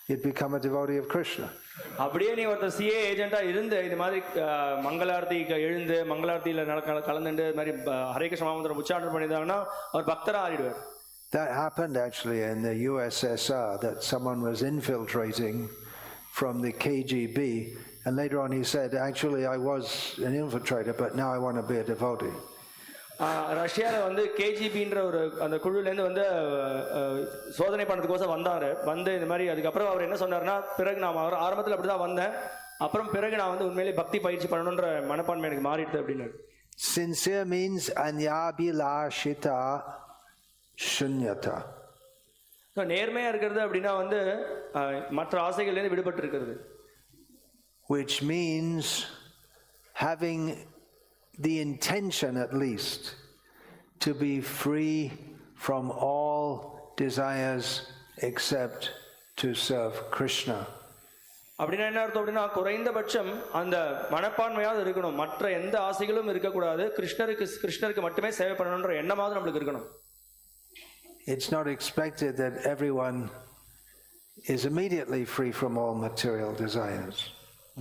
you'd become a devotee of Krishna. அப்படியே நீ ஒருத்தர் CIA ஏஜென்ட்டா இருந்து இந்த மாதிரி மங்களாரத்திக்கு எழுந்து மங்களாரத்தியில் கலந்துட்டு இது மாதிரி ஹரே கிருஷ்ண மகாமந்திரம் உச்சாரணம் பண்ணியிருந்தாங்கன்னா அவர் பக்தரா ஆறிடுவார். That happened actually in the USSR, that someone was infiltrating from the KGB, and later on he said, actually I was an infiltrator, but now I want to be a devotee. ரஷ்யாவில் வந்து கேஜிபின்ற ஒரு அந்த குழுலேருந்து வந்து சோதனை பண்ணுறதுக்கோசம் வந்தார். வந்து இந்த மாதிரி அதுக்கப்புறம் அவர் என்ன சொன்னார்னா, பிறகு நான் ஆரம்பத்தில் அப்படி தான் வந்தேன், அப்புறம் பிறகு நான் வந்து உண்மையிலே பக்தி பயிற்சி பண்ணணுன்ற மனப்பான்மை எனக்கு மாறிடுது அப்படின்னு. Sincere means anyabhilashita shunyata. நேர்மையாக இருக்கிறது அப்படின்னா வந்து மற்ற ஆசைகள்லேருந்து விடுபட்டு இருக்கிறது. Which means having the intention at least to be free from all desires except to serve Krishna. அப்படின்னா என்ன அர்த்தம் அப்படின்னா, குறைந்தபட்சம் அந்த மனப்பான்மையாவது இருக்கணும், மற்ற எந்த ஆசைகளும் இருக்கக்கூடாது, கிருஷ்ணருக்கு மட்டுமே சேவை பண்ணணுன்ற எண்ணமாவது நம்மளுக்கு இருக்கணும். It's not expected that everyone is immediately free from all material desires.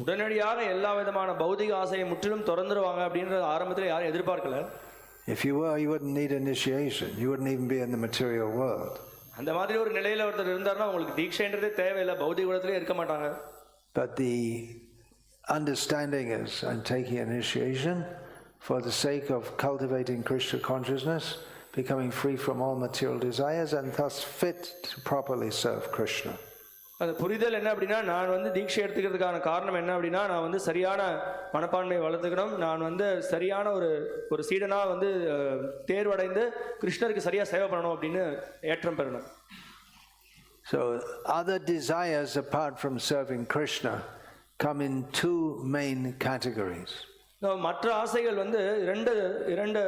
உடனடியாக எல்லா விதமான பௌதிக ஆசையை முற்றிலும் திறந்துருவாங்க அப்படின்றது ஆரம்பத்தில் யாரும் எதிர்பார்க்கல. If you were, you wouldn't need initiation. You wouldn't even be in the material world. அந்த மாதிரி ஒரு நிலையில ஒருத்தர் இருந்தாருன்னா உங்களுக்கு தீட்சைன்றதே தேவையில்லை, பௌதிக உலகத்திலே இருக்க மாட்டாங்க. But the understanding is, I'm taking initiation for the sake of cultivating Krishna consciousness, becoming free from all material desires, and thus fit to properly serve Krishna. அந்த புரிதல் என்ன அப்படின்னா, நான் வந்து தீட்சை எடுத்துக்கிறதுக்கான காரணம் என்ன அப்படின்னா, நான் வந்து சரியான மனப்பான்மையை வளர்த்துக்கணும், நான் வந்து சரியான ஒரு சீடனா வந்து தேர்வடைந்து கிருஷ்ணருக்கு சரியா சேவை பண்ணணும் அப்படின்னு ஏற்றம் பெறணும். So other desires apart from serving Krishna come in two main categories. மற்ற ஆசைகள் வந்து இரண்டு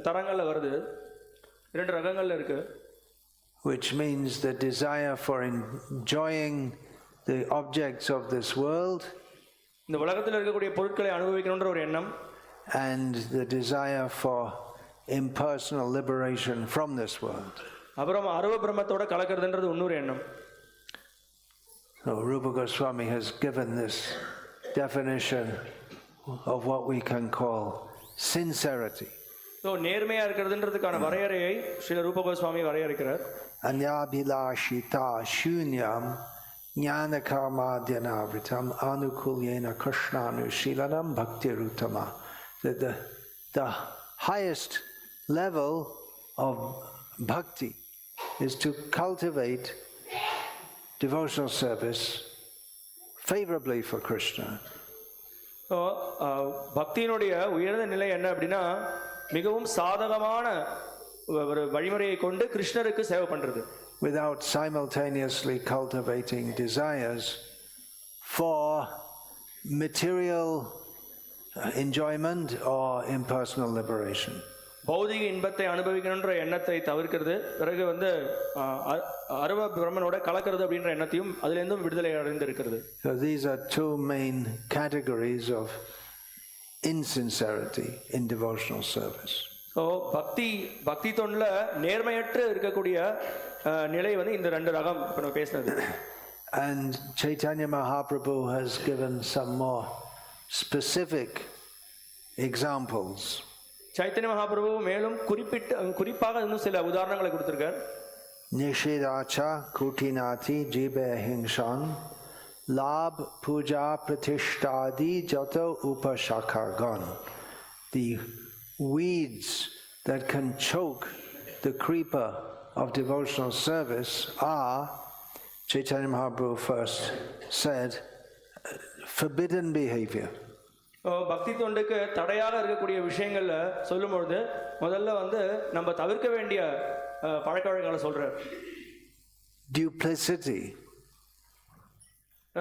தரங்கள்ல வருது, இரண்டு ரகங்கள்ல இருக்கு. Which means the desire for enjoying the objects of this world, இந்த உலகத்தில் இருக்கக்கூடிய பொருட்களை அனுபவிக்கணும்ன்ற ஒரு எண்ணம், and the desire for impersonal liberation from this world. அப்புறம் அருவ பிரம்மத்தோட கலக்கிறதுன்றது இன்னொரு எண்ணம். So Rupa Goswami has given this definition of what we can call sincerity. So நேர்மையா இருக்கிறதுன்றதுக்கான வரையறையை ஸ்ரீல ரூப Goswami வரையறுக்கிறார். Anyabhilashita shunyam jnanakarmadhyanavitam anukulyena krishnanushilanam bhaktirutama. The highest level of bhakti is to cultivate devotional service favorably for Krishna. So பக்தியினுடைய உயர்ந்த நிலை என்ன அப்படின்னா, மிகவும் சாதகமான ஒரு வழிமுறையை கொண்டு கிருஷ்ணருக்கு சேவை பண்றது, without simultaneously cultivating desires for material enjoyment or impersonal liberation. பௌதிக இன்பத்தை அனுபவிக்கணுன்ற எண்ணத்தை தவிர்க்கிறது, பிறகு வந்து அருவ பிரம்மனோட கலக்கிறது அப்படின்ற எண்ணத்தையும் அதிலிருந்தும் விடுதலை அடைந்து இருக்கிறது. So these are two main categories of insincerity in devotional service. So பக்தி தொண்டில் நேர்மையற்று இருக்கக்கூடிய நிலை வந்து இந்த ரெண்டு ரகம் இப்போ நம்ம பேசுனது. And Chaitanya Mahaprabhu has given some more specific examples. Chaitanya Mahaprabhu மேலும் குறிப்பாக இன்னும் சில உதாரணங்களை கொடுத்திருக்கார். Nishiracha kutinati jibe hingshan lab puja pratishtadi jato upashakagan. The weeds that can choke the creeper of devotional service are, Chaitanya Mahaprabhu first said, forbidden behavior. பக்தி தொண்டுக்கு தடையாக இருக்கக்கூடிய விஷயங்கள்ல சொல்லும் பொழுது முதல்ல நம்ம தவிர்க்க வேண்டிய பழக்க வழக்கங்களை சொல்றார். Duplicity.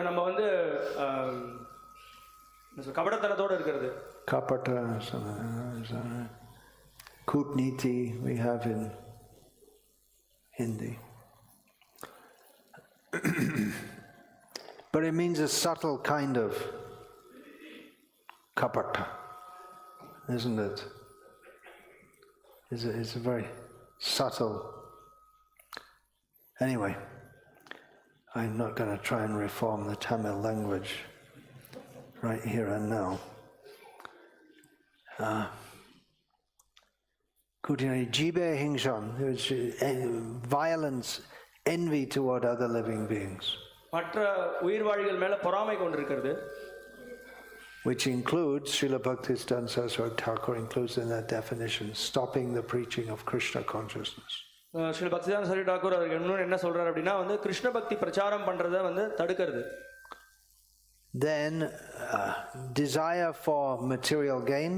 நம்ம கபடத்தனத்தோடு இருக்கிறது. Kapata, kutniti we have in Hindi. But it means a subtle kind of kapata, isn't it? It's a very subtle. Anyway, I'm not going to try and reform the Tamil language right here and now. Jibe hingshan, violence, envy toward other living beings. மற்ற உயிர்வாழிகள் மேல பொறாமை கொண்டிருக்கிறது. Which includes, Srila Bhaktisiddhanta Saraswati Thakur includes in that definition, stopping the preaching of Krishna consciousness. Srila பக்திசித்தாந்த Saraswati Thakur அவர்கள் இன்னும் என்ன சொல்றாரு அப்படின்னா கிருஷ்ண பக்தி பிரச்சாரம் பண்றதை தடுக்கிறது. Then desire for material gain.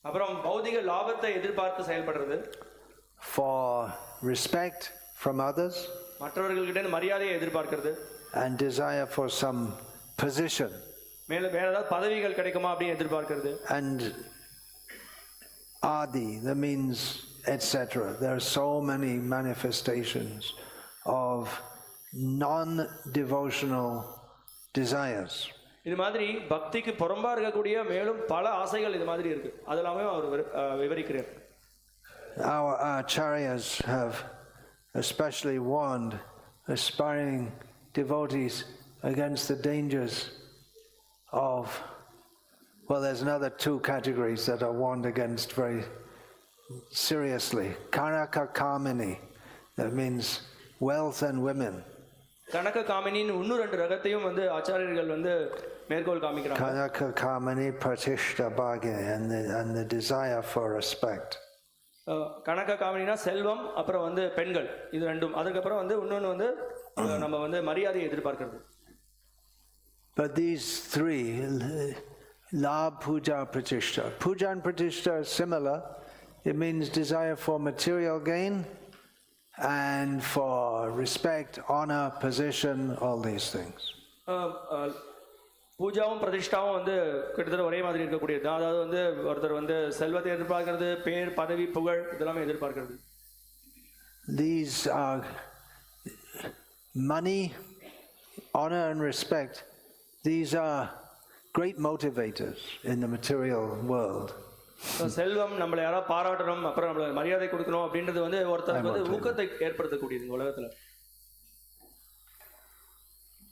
அப்புறம் பௌதிக லாபத்தை எதிர்பார்த்து செயல்படுறது. For respect from others. மற்றவர்கள்கிட்ட மரியாதையை எதிர்பார்க்கிறது. And desire for some position. மேல ஏதாவது பதவிகள் கிடைக்குமா அப்படி எதிர்பார்க்கிறது. And adi, that means etc. There are so many manifestations of non-devotional desires. இது மாதிரி பக்திக்கு புறம்பா இருக்கக்கூடிய மேலும் பல ஆசைகள் இது மாதிரி இருக்கு. அதெல்லாமே அவர் விவரிக்கிறார். Our acharyas have especially warned aspiring devotees against the dangers of, well, there's another two categories that are warned against very seriously. Kanaka Kamini, that means wealth and women. கனக காமினின் இன்னும் ரெண்டு ரகத்தையும் ஆச்சாரியர்கள் மேற்கோள் காமிக்கிறாங்க. Kanaka Kamini Pratishta Bhagini, and the desire for respect. கனக காமினினா செல்வம், அப்புறம் பெண்கள், இது ரெண்டும். அதுக்கப்புறம் இன்னொன்று நம்ம மரியாதையை எதிர்பார்க்கிறது. But these three, Labh, Puja, Pratishta. Puja and Pratishta are similar. It means desire for material gain and for respect, honor, position, all these things. பூஜாவும் பிரதிஷ்டாவும் கிட்டத்தட்ட ஒரே மாதிரி இருக்கக்கூடியது. அதாவது ஒருத்தர் செல்வத்தை எதிர்பார்க்கிறது, பேர், பதவி, புகழ் இதெல்லாம் எதிர்பார்க்கிறது. These are money, honor and respect. These are great motivators in the material world. செல்வம், நம்மளை யாராவது பாராட்டணும், அப்புறம் நம்மள மரியாதை கொடுக்கணும் அப்படின்றது ஒருத்தருக்கு ஊக்கத்தை ஏற்படுத்தக்கூடியது உலகத்துல.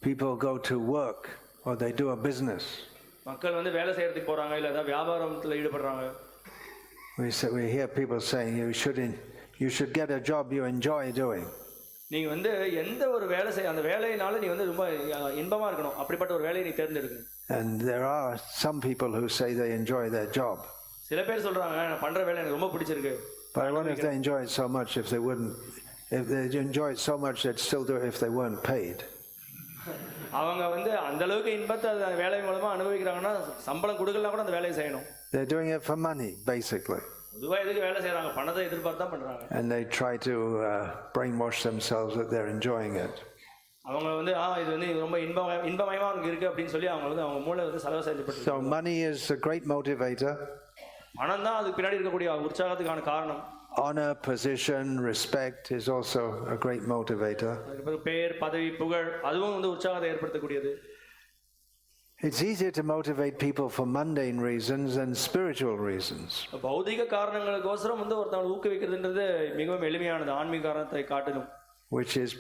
People go to work or they do a business. மக்கள் வேலை செய்யறதுக்கு போறாங்க, இல்ல ஏதாவது வியாபாரத்துல ஈடுபடுறாங்க. We hear people saying you should get a job you enjoy doing. நீங்க எந்த ஒரு வேலை செய்ய அந்த வேலையினால நீ ரொம்ப இன்பமா இருக்கணும், அப்படிப்பட்ட ஒரு வேலையை நீ தேர்ந்தெடுக்கணும். And there are some people who say they enjoy their job. சில பேர் சொல்றாங்க நான் பண்ற வேலை எனக்கு ரொம்ப பிடிச்சிருக்கு. But I wonder if they enjoy it so much if they enjoy it so much they'd still do it if they weren't paid. அவங்க அந்த அளவுக்கு இன்பத்தை வேலை மூலமா அனுபவிக்கிறாங்கன்னா சம்பளம் கொடுக்கலனா கூட அந்த வேலையை செய்யணும். They're doing it for money basically. பொதுவா எதுக்கு வேலை செய்றாங்க? பணத்தை எதிர்பார்த்து தான் பண்றாங்க. And they try to brainwash themselves that they're enjoying it. அவங்க இது ரொம்ப இன்பமயமா இருக்கு அப்படின்னு சொல்லி அவங்க மூளை செலவு செய்யப்பட்டு. So money is a great motivator. பணம் தான் அதுக்கு பின்னாடி இருக்கக்கூடிய உற்சாகத்துக்கான காரணம். Honor, position, respect is also a great motivator. பேர், பதவி, புகழ் அதுவும் உற்சாகத்தை ஏற்படுத்தக்கூடியது. It's easier to motivate people for mundane reasons than spiritual reasons. பௌதிக காரணங்களுக்கோசரம் ஒருத்தவங்களை ஊக்குவிக்கிறதுன்றது மிகவும் எளிமையானது ஆன்மீக காரணத்தை காட்டிலும். which is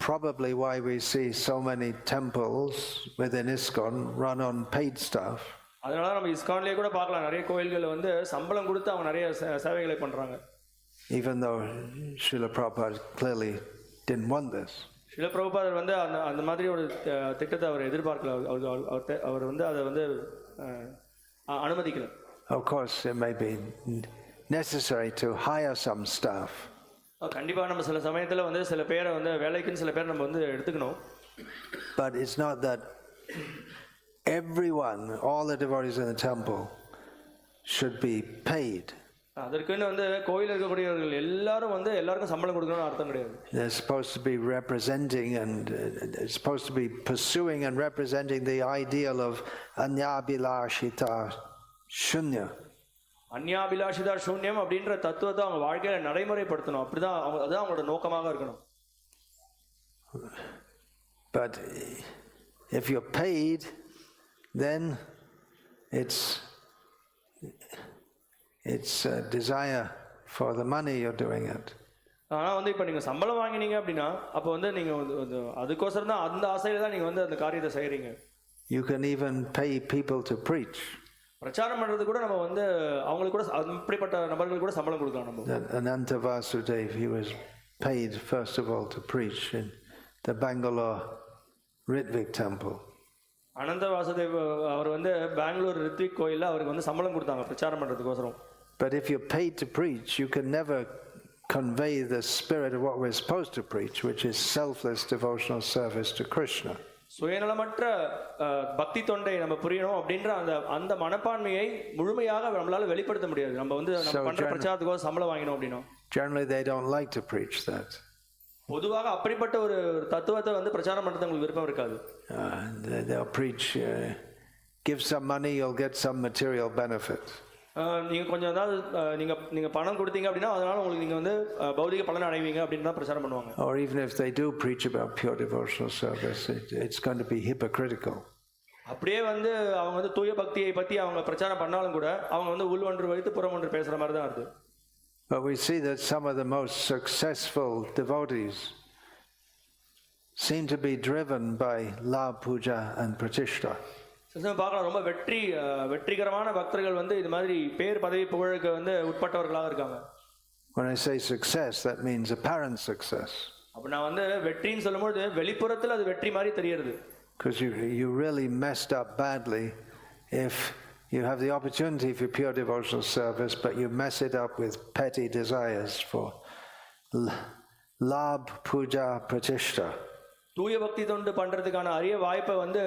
probably why we see so many temples within ISKCON run on paid stuff. அதனால நம்ம இஸ்கான்லேயே கூட பார்க்கலாம், நிறைய கோயில்கள் வந்து சம்பளம் கொடுத்து அவங்க நிறைய சேவைகளை பண்றாங்க. Even though Srila Prabhupada clearly didn't want this. Srila பிரபுபாதர் வந்து அந்த மாதிரி ஒரு திட்டத்தை அவர் எதிர்பார்க்கல, அவர் வந்து அதை வந்து அனுமதிக்கல. Of course, it may be necessary to hire some staff. கண்டிப்பா நம்ம சில சமயத்துல வந்து சில பேரை வந்து வேலைக்குன்னு சில பேர் நம்ம வந்து எடுத்துக்கணும். But it's not that everyone, all the devotees in the temple should be paid. அதற்குன்னு வந்து கோயிலில் இருக்கக்கூடியவர்கள் எல்லாரும் வந்து எல்லாருக்கும் சம்பளம் கொடுக்கணும்னு அர்த்தம் கிடையாது. They're supposed to be representing and supposed to be pursuing and representing the ideal of anyabhilashita shunya. அந்யாபிலாஷிதா சூன்யம் அப்படின்ற தத்துவத்தை அவங்க வாழ்க்கையில நடைமுறைப்படுத்தணும். அப்படிதான் அதுதான் அவங்களோட நோக்கமாக இருக்கணும். But if you're paid, then it's a desire for the money you're doing it. ஆனால் வந்து இப்போ நீங்கள் சம்பளம் வாங்கினீங்க அப்படின்னா அப்போ வந்து நீங்கள் அதுக்கோசரம் தான் அந்த ஆசையில் தான் நீங்கள் வந்து அந்த காரியத்தை செய்கிறீங்க. You can even pay people to preach. பிரச்சாரம் பண்ணுறது கூட நம்ம வந்து அவங்களுக்கு கூட அப்படிப்பட்ட நபர்கள் கூட சம்பளம் கொடுக்கலாம் நம்ம. Ananta Vasudev, he was paid first of all to preach in the Bangalore Ritvik temple. அனந்த வாசுதேவ் அவர் வந்து பெங்களூர் ரித்விக் கோயிலில் அவருக்கு வந்து சம்பளம் கொடுத்தாங்க பிரச்சாரம் பண்ணுறதுக்கோசரம். But if you're paid to preach, you can never convey the spirit of what we're supposed to preach, which is selfless devotional service to Krishna. சுயநலமற்ற பக்தி தொண்டை நம்ம புரியணும் அப்படின்ற அந்த மனப்பான்மையை முழுமையாக நம்மளால வெளிப்படுத்த முடியாது. நம்ம வந்து நம்ம பண்ற பிரச்சாரத்துக்கு சம்பளம் வாங்கணும் அப்படின்னா generally they don't like to preach that. பொதுவாக அப்படிப்பட்ட ஒரு தத்துவத்தை வந்து பிரச்சாரம் பண்றது உங்களுக்கு விருப்பம் இருக்காது. They'll preach, give some money, you'll get some material benefit. நீங்க கொஞ்சம் ஏதாவது நீங்க பணம் கொடுத்தீங்க அப்படின்னா அதனால உங்களுக்கு நீங்க வந்து பௌதிக பலன் அடைவீங்க அப்படின்னு தான் பிரச்சாரம் பண்ணுவாங்க. Or even if they do preach about pure devotional service, it's going to be hypocritical. அப்படியே வந்து அவங்க வந்து தூய பக்தியை பத்தி அவங்க பிரச்சாரம் பண்ணாலும் கூட அவங்க வந்து உள் ஒன்று வைத்து புறம் ஒன்று பேசுற மாதிரி தான் இருக்கு. But we see that some of the most successful devotees seem to be driven by love, puja and pratishtha. பார்க்கலாம் ரொம்ப வெற்றிகரமான பக்தர்கள் வந்து இது மாதிரி பேர் பதவி புகழுக்கு வந்து உட்பட்டவர்களாக இருக்காங்க. When I say success, that means apparent success. அப்ப நான் வந்து வெற்றின்னு சொல்லும்போது வெளிப்புறத்தில் அது வெற்றி மாதிரி தெரியுது. Because you really messed up badly if you have the opportunity for pure devotional service, but you mess it up with petty desires for labh, puja, pratishtha. தூய பக்தி தொண்டு பண்றதுக்கான அரிய வாய்ப்பை வந்து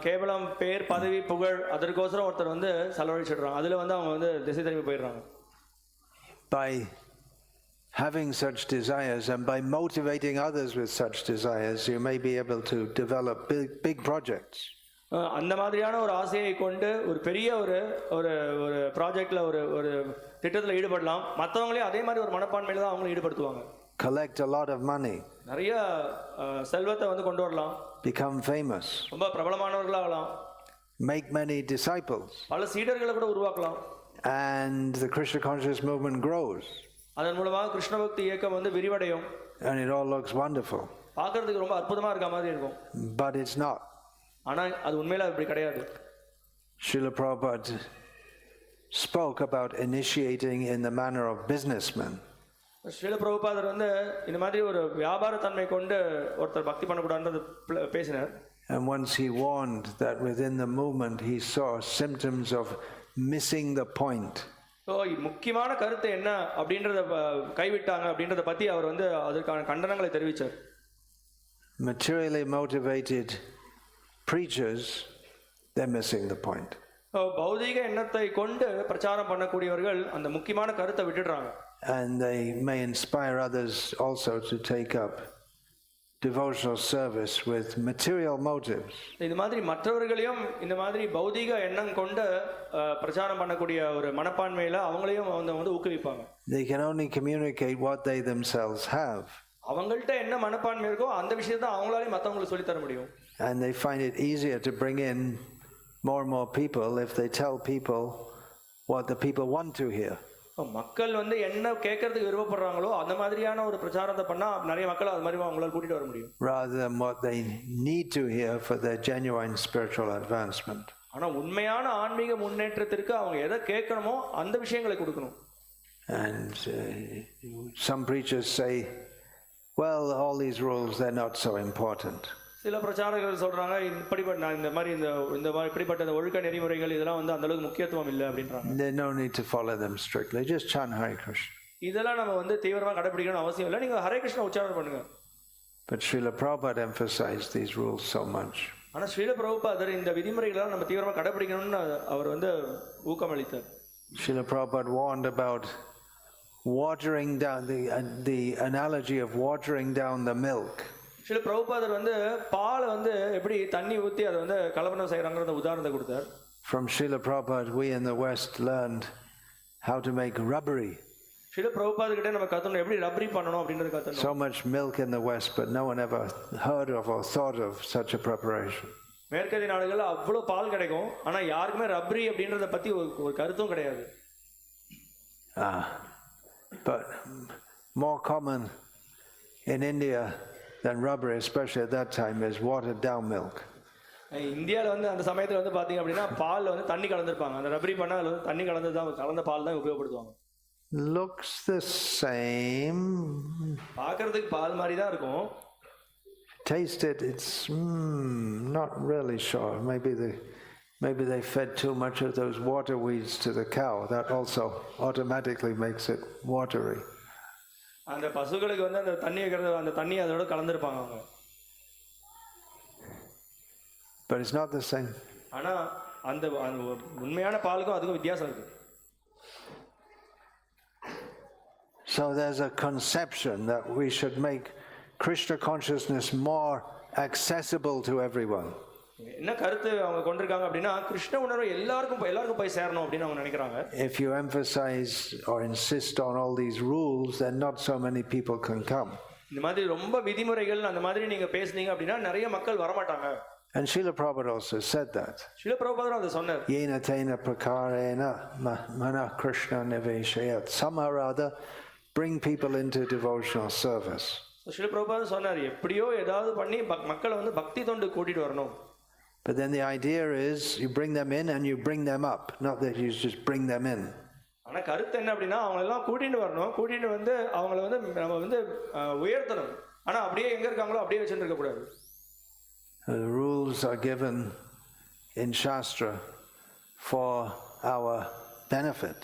கேவலம் பேர் பதவி புகழ் அதற்கோசரம் ஒருத்தர் வந்து செலவழிச்சிடுறாங்க. அதுல வந்து அவங்க வந்து திசை திரும்பி போயிடுறாங்க. By having such desires and by motivating others with such desires, you may be able to develop big projects. அந்த மாதிரியான ஒரு ஆசையை கொண்டு ஒரு பெரிய ஒரு ஒரு ஒரு ப்ராஜெக்ட்ல ஒரு திட்டத்தில் ஈடுபடலாம். மற்றவங்களே அதே மாதிரி ஒரு மனப்பான்மையில தான் அவங்களும் ஈடுபடுத்துவாங்க. Collect a lot of money. நிறைய செல்வத்தை வந்து கொண்டு வரலாம். Become famous. ரொம்ப பிரபலமானவர்களாகலாம். Make many disciples. பல சீடர்களை கூட உருவாக்கலாம். And the Krishna conscious movement grows. அதன் மூலமாக கிருஷ்ண பக்தி இயக்கம் வந்து விரிவடையும். And it all looks wonderful. பார்க்கிறதுக்கு ரொம்ப அற்புதமா இருக்க மாதிரி இருக்கும். But it's not. ஆனா அது உண்மையில அப்படி கிடையாது. Srila Prabhupada spoke about initiating in the manner of businessmen. Srila பிரபுபாதர் வந்து இந்த மாதிரி ஒரு வியாபார தன்மை கொண்டு ஒருத்தர் பக்தி பண்ணக்கூடாதுன்றது பேசினார். And once he warned that within the movement he saw symptoms of missing the point. So முக்கியமான கருத்து என்ன அப்படின்றத கைவிட்டாங்க அப்படின்றத பற்றி அவர் வந்து அதற்கான கண்டனங்களை தெரிவித்தார். Materially motivated preachers, they're missing the point. பௌதிக எண்ணத்தை கொண்டு பிரச்சாரம் பண்ணக்கூடியவர்கள் அந்த முக்கியமான கருத்தை விட்டுடுறாங்க. And they may inspire others also to take up devotional service with material motives. இது மாதிரி மற்றவர்களையும் இந்த மாதிரி பௌதிக எண்ணம் கொண்டு பிரச்சாரம் பண்ணக்கூடிய ஒரு மனப்பான்மையில அவங்களையும் வந்து ஊக்குவிப்பாங்க. They can only communicate what they themselves have. அவங்கள்ட்ட என்ன மனப்பான்மை இருக்கோ அந்த விஷயத்தை அவங்களாலே மற்றவங்களுக்கு சொல்லி தர முடியும். And they find it easier to bring in more and more people if they tell people what the people want to hear. மக்கள் வந்து என்ன கேட்கறதுக்கு விருப்பப்படுறாங்களோ அந்த மாதிரியான ஒரு பிரச்சாரத்தை பண்ணா நிறைய மக்கள் அது மாதிரி அவங்களால கூட்டிட்டு வர முடியும். rather than what they need to hear for their genuine spiritual advancement. ஆனா உண்மையான ஆன்மீக முன்னேற்றத்திற்கு அவங்க எதை கேட்கணுமோ அந்த விஷயங்களை கொடுக்கணும். And some preachers say, well, all these rules, they're not so important. சில பிரச்சாரகர்கள் சொல்றாங்க இப்படிப்பட்ட இந்த மாதிரி இப்படிப்பட்ட ஒழுக்க நெறிமுறைகள் இதெல்லாம் வந்து அந்த அளவுக்கு முக்கியத்துவம் இல்லை அப்படின்றாங்க. There's no need to follow them strictly. Just chant Hare Krishna. இதெல்லாம் நம்ம வந்து தீவிரமா கடைபிடிக்கணும்னு அவசியம் இல்லை. நீங்க ஹரே கிருஷ்ணா உச்சாரணம் பண்ணுங்க. But Srila Prabhupada emphasized these rules so much. ஆனா ஸ்ரீல பிரபுபாதர் இந்த விதிமுறைகளை நம்ம தீவிரமா கடைபிடிக்கணும்னு அவர் வந்து ஊக்கம் அளித்தார். Srila Prabhupada warned about watering down the analogy of watering down the milk. Srila பிரபுபாதர் வந்து பால் வந்து எப்படி தண்ணி ஊற்றி அதை வந்து கலப்படம் செய்கிறாங்கிற உதாரணத்தை கொடுத்தார். From Srila Prabhupada, we in the West learned how to make rubbery. Srila பிரபுபாதர் கிட்ட நம்ம கற்றுக்கணும் எப்படி ரப்பரி பண்ணணும் அப்படின்றது கற்றுக்கணும். So much milk in the West, but no one ever heard of or thought of such a preparation. மேற்கத்திய நாடுகளில் அவ்வளோ பால் கிடைக்கும், ஆனால் யாருக்குமே ரப்பரி அப்படின்றத பற்றி ஒரு கருத்தும் கிடையாது. But more common in India than rubbery, especially at that time, is watered down milk. இந்தியாவில் வந்து அந்த சமயத்தில் வந்து பார்த்தீங்க அப்படின்னா பால் வந்து தண்ணி கலந்துருப்பாங்க. அந்த ரப்பரி பண்ணால் அதில் வந்து தண்ணி கலந்த பால் தான் உபயோகப்படுத்துவாங்க. Looks the same. பார்க்கறதுக்கு பால் மாதிரி தான் இருக்கும். Taste it, it's not really sure. Maybe they fed too much of those water weeds to the cow. That also automatically makes it watery. அந்த பசுகளுக்கு வந்து அந்த தண்ணி வைக்கிறது அந்த தண்ணி அதோட கலந்துருப்பாங்க அவங்க. But it's not the same. ஆனா அந்த உண்மையான பாலுக்கும் அதுக்கும் வித்தியாசம் இருக்கு. So there's a conception that we should make Krishna consciousness more accessible to everyone. என்ன கருத்து அவங்க கொண்டிருக்காங்க அப்படின்னா கிருஷ்ண உணர்வு எல்லாருக்கும் போய் சேரணும் அப்படின்னு அவங்க நினைக்கிறாங்க. If you emphasize or insist on all these rules, then not so many people can come. இந்த மாதிரி ரொம்ப விதிமுறைகள் அந்த மாதிரி நீங்க பேசுனீங்க அப்படின்னா நிறைய மக்கள் வர மாட்டாங்க. And Srila Prabhupada also said that. Srila பிரபுபாதர் அதை சொன்னார். Yena tena prakarena mana Krishna niveshayat. Somehow or other bring people into devotional service. Srila பிரபுபாதர் சொன்னார் எப்படியோ ஏதாவது பண்ணி மக்களை வந்து பக்தி தொண்டு கூட்டிட்டு வரணும். But then the idea is you bring them in and you bring them up, not that you just bring them in. ஆனா கருத்து என்ன அப்படின்னா அவங்க எல்லாம் கூட்டிட்டு வரணும், கூட்டிட்டு வந்து அவங்கள வந்து நம்ம வந்து உயர்த்தணும். ஆனா அப்படியே எங்க இருக்காங்களோ அப்படியே வச்சுட்டு இருக்க கூடாது. The rules are given in Shastra for our benefit.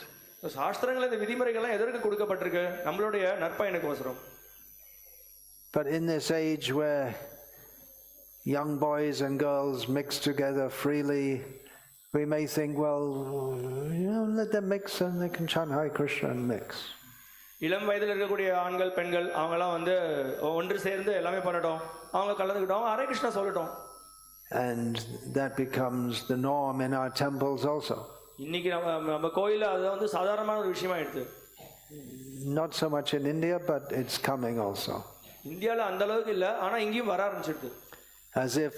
சாஸ்திரங்கள் இந்த விதிமுறைகள்லாம் எதற்கு கொடுக்கப்பட்டிருக்கு? நம்மளுடைய நற்பயனுக்கோசரம். But in this age where young boys and girls mix together freely, we may think, well, let them mix and they can chant Hare Krishna and mix. இளம் வயதில் இருக்கக்கூடிய ஆண்கள் பெண்கள் அவங்கெல்லாம் வந்து ஒன்று சேர்ந்து எல்லாமே பண்ணட்டும், அவங்க கலந்துக்கிட்டோம், ஹரே கிருஷ்ணா சொல்லட்டும். And that becomes the norm in our temples also. இன்னைக்கு நம்ம கோயிலில் அது வந்து சாதாரணமான ஒரு விஷயமா எடுத்து. Not so much in India, but it's coming also. இந்தியாவில் அந்த அளவுக்கு இல்லை, ஆனால் இங்கேயும் வர ஆரம்பிச்சிடுது. As if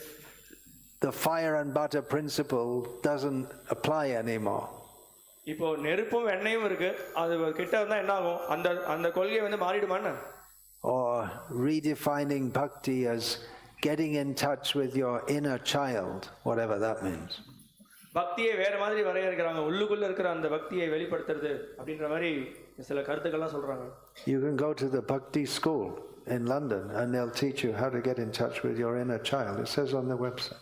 the fire and butter principle doesn't apply anymore. இப்போ நெருப்பும் எண்ணெயும் இருக்கு, அது கிட்ட இருந்தா என்ன ஆகும்? அந்த கொள்கை வந்து மாறிடுமான்னு? Or redefining bhakti as getting in touch with your inner child, whatever that means. பக்தியை வேற மாதிரி வரையறுக்கிறாங்க, உள்ளுக்குள்ள இருக்கிற அந்த பக்தியை வெளிப்படுத்துறது அப்படின்ற மாதிரி சில கருத்துக்கள்லாம் சொல்றாங்க. You can go to the Bhakti school in London and they'll teach you how to get in touch with your inner child. It says on the website.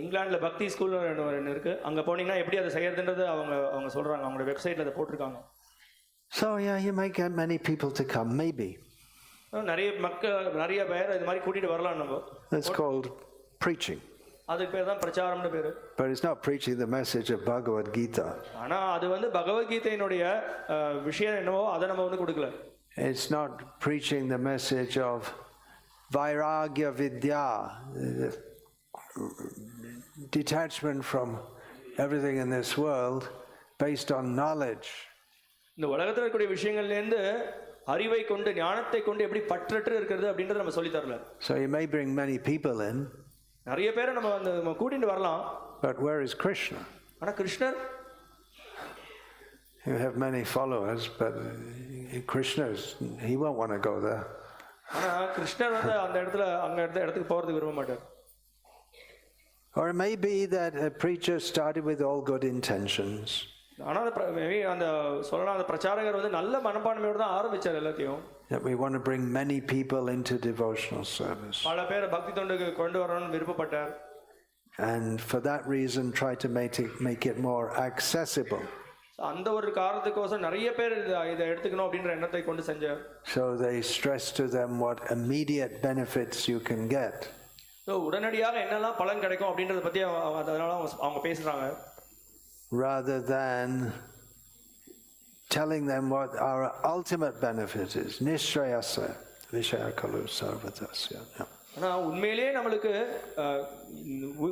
இங்கிலாந்தில் பக்தி ஸ்கூல் ஒன்று இருக்கு, அங்கே போனீங்கன்னா எப்படி அதை செய்யறதுன்றது அவங்க சொல்றாங்க, அவங்களோட வெப்சைட்ல அதை போட்டிருக்காங்க. So yeah, you might get many people to come, maybe. நிறைய பேர் இது மாதிரி கூட்டிட்டு வரலாம் நம்ம. It's called preaching. அதுக்கு பேர் தான் பிரச்சாரம்னு பேரு. But it's not preaching the message of Bhagavad Gita. ஆனா அது வந்து பகவத்கீதையினுடைய விஷயம் என்னவோ அதை நம்ம வந்து கொடுக்கல. It's not preaching the message of Vairagya Vidya, detachment from everything in this world based on knowledge. இந்த உலகத்தில் இருக்கக்கூடிய விஷயங்கள்லேருந்து அறிவை கொண்டு ஞானத்தை கொண்டு எப்படி பற்றற்று இருக்கிறது அப்படின்றத நம்ம சொல்லி தரல. So you may bring many people in. நிறைய பேரை நம்ம கூட்டிட்டு வரலாம். But where is Krishna? ஆனா கிருஷ்ணர்? You have many followers, but Krishna, he won't want to go there. ஆனா கிருஷ்ணர் வந்து அந்த இடத்துல இடத்துக்கு போறதுக்கு விரும்ப மாட்டார். Or it may be that a preacher started with all good intentions. ஆனா அந்த சொல்லலாம் அந்த பிரச்சாரகர் வந்து நல்ல மனப்பான்மையோட தான் ஆரம்பிச்சார் எல்லாத்தையும். That we want to bring many people into devotional service. பல பேர் பக்தி தொண்டுக்கு கொண்டு வரணும்னு விருப்பப்பட்டார். And for that reason try to make it more accessible. அந்த ஒரு காரணத்துக்கோசம் நிறைய பேர் இதை எடுத்துக்கணும் அப்படின்ற எண்ணத்தை கொண்டு செஞ்சார். So they stress to them what immediate benefits you can get. So உடனடியாக என்னெல்லாம் பலன் கிடைக்கும் அப்படின்றத பத்தி அதனால அவங்க பேசுறாங்க. Rather than telling them what our ultimate benefit is, nishrayasa vishayakalu sarvatasya. ஆனா உண்மையிலேயே நம்மளுக்கு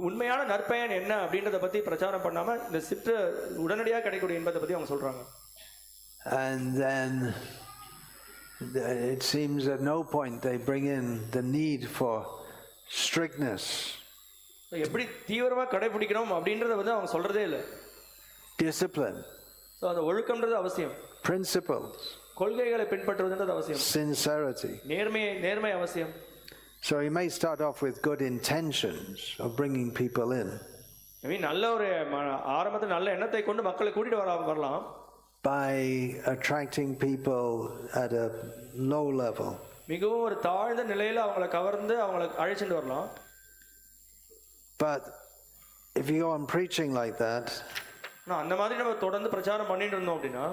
உண்மையான நற்பயன் என்ன அப்படின்றத பத்தி பிரச்சாரம் பண்ணாம இந்த சிற்று உடனடியாக கிடைக்கக்கூடிய இன்பத்தை பத்தி அவங்க சொல்றாங்க. And then it seems at no point they bring in the need for strictness. எப்படி தீவிரமா கடைபிடிக்கணும் அப்படின்றத வந்து அவங்க சொல்றதே இல்லை. Discipline. So அந்த ஒழுக்கம்ன்றது அவசியம். Principles. கொள்கைகளை பின்பற்றுவதுன்றது அவசியம். Sincerity. நேர்மை அவசியம். So you may start off with good intentions of bringing people in. நல்ல ஒரு ஆரம்பத்துல நல்ல எண்ணத்தை கொண்டு மக்களை கூட்டிட்டு வரலாம். By attracting people at a low level. மிகவும் ஒரு தாழ்ந்த நிலையில அவங்களை கவர்ந்து அவங்களை அழைச்சிட்டு வரலாம். But if you go on preaching like that, அந்த மாதிரி நம்ம தொடர்ந்து பிரச்சாரம் பண்ணிட்டு இருந்தோம் அப்படின்னா,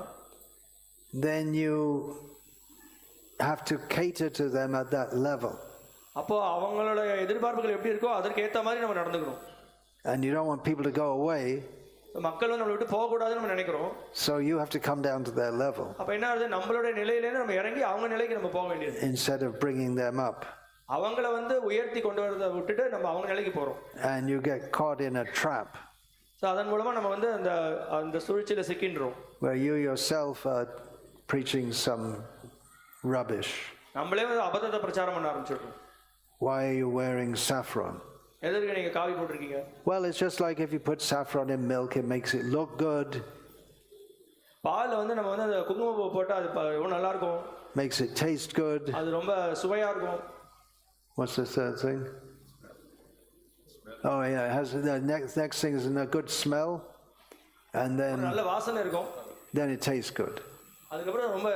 then you have to cater to them at that level. அப்போ அவங்களோட எதிர்பார்ப்புகள் எப்படி இருக்கோ அதற்கு ஏத்த மாதிரி நம்ம நடந்துக்கணும். And you don't want people to go away. மக்கள் நம்மளை விட்டு போக கூடாதுன்னு நம்ம நினைக்கிறோம். So you have to come down to their level. அப்ப என்ன ஆகுது, நம்மளோட நிலையில இருந்து நம்ம இறங்கி அவங்க நிலைக்கு நம்ம போக வேண்டியது. Instead of bringing them up. அவங்கள வந்து உயர்த்தி கொண்டு வரதை விட்டுட்டு நம்ம அவங்க நிலைக்கு போறோம். And you get caught in a trap. So அதன் மூலமா நம்ம வந்து அந்த சூழ்ச்சியில சிக்கின்றோம். Where you yourself are preaching some rubbish. நம்மளே வந்து அபத்தத்தை பிரச்சாரம் பண்ண ஆரம்பிச்சிட்டோம். Why are you wearing saffron? எதற்கு நீங்க காவி போட்டுருக்கீங்க? Well, it's just like if you put saffron in milk, it makes it look good. பால்ல வந்து நம்ம வந்து குங்குமப்பூ போட்டா அது ரொம்ப நல்லா இருக்கும். Makes it taste good. அது ரொம்ப சுவையா இருக்கும். What's the third thing? Oh yeah, it has the next thing is a good smell, and then நல்ல வாசனை இருக்கும். Then it tastes good. அதுக்கப்புறம் ரொம்ப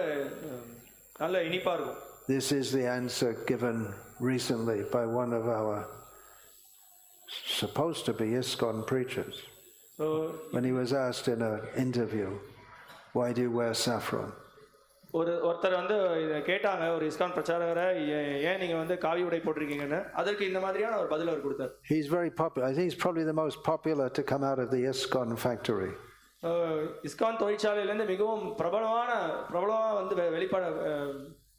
நல்ல இனிப்பா இருக்கும். This is the answer given recently by one of our supposed to be ISKCON preachers. So when he was asked in an interview, why do you wear saffron? ஒருத்தர் வந்து கேட்டாங்க ஒரு ISKCON பிரச்சாரகரை ஏன் நீங்க வந்து காவி உடை போட்டிருக்கீங்கன்னு, அதற்கு இந்த மாதிரியான ஒரு பதில் அவர் கொடுத்தார். He's very popular. I think he's probably the most popular to come out of the ISKCON factory. ISKCON தொழிற்சாலையில இருந்து மிகவும் பிரபலமா வந்து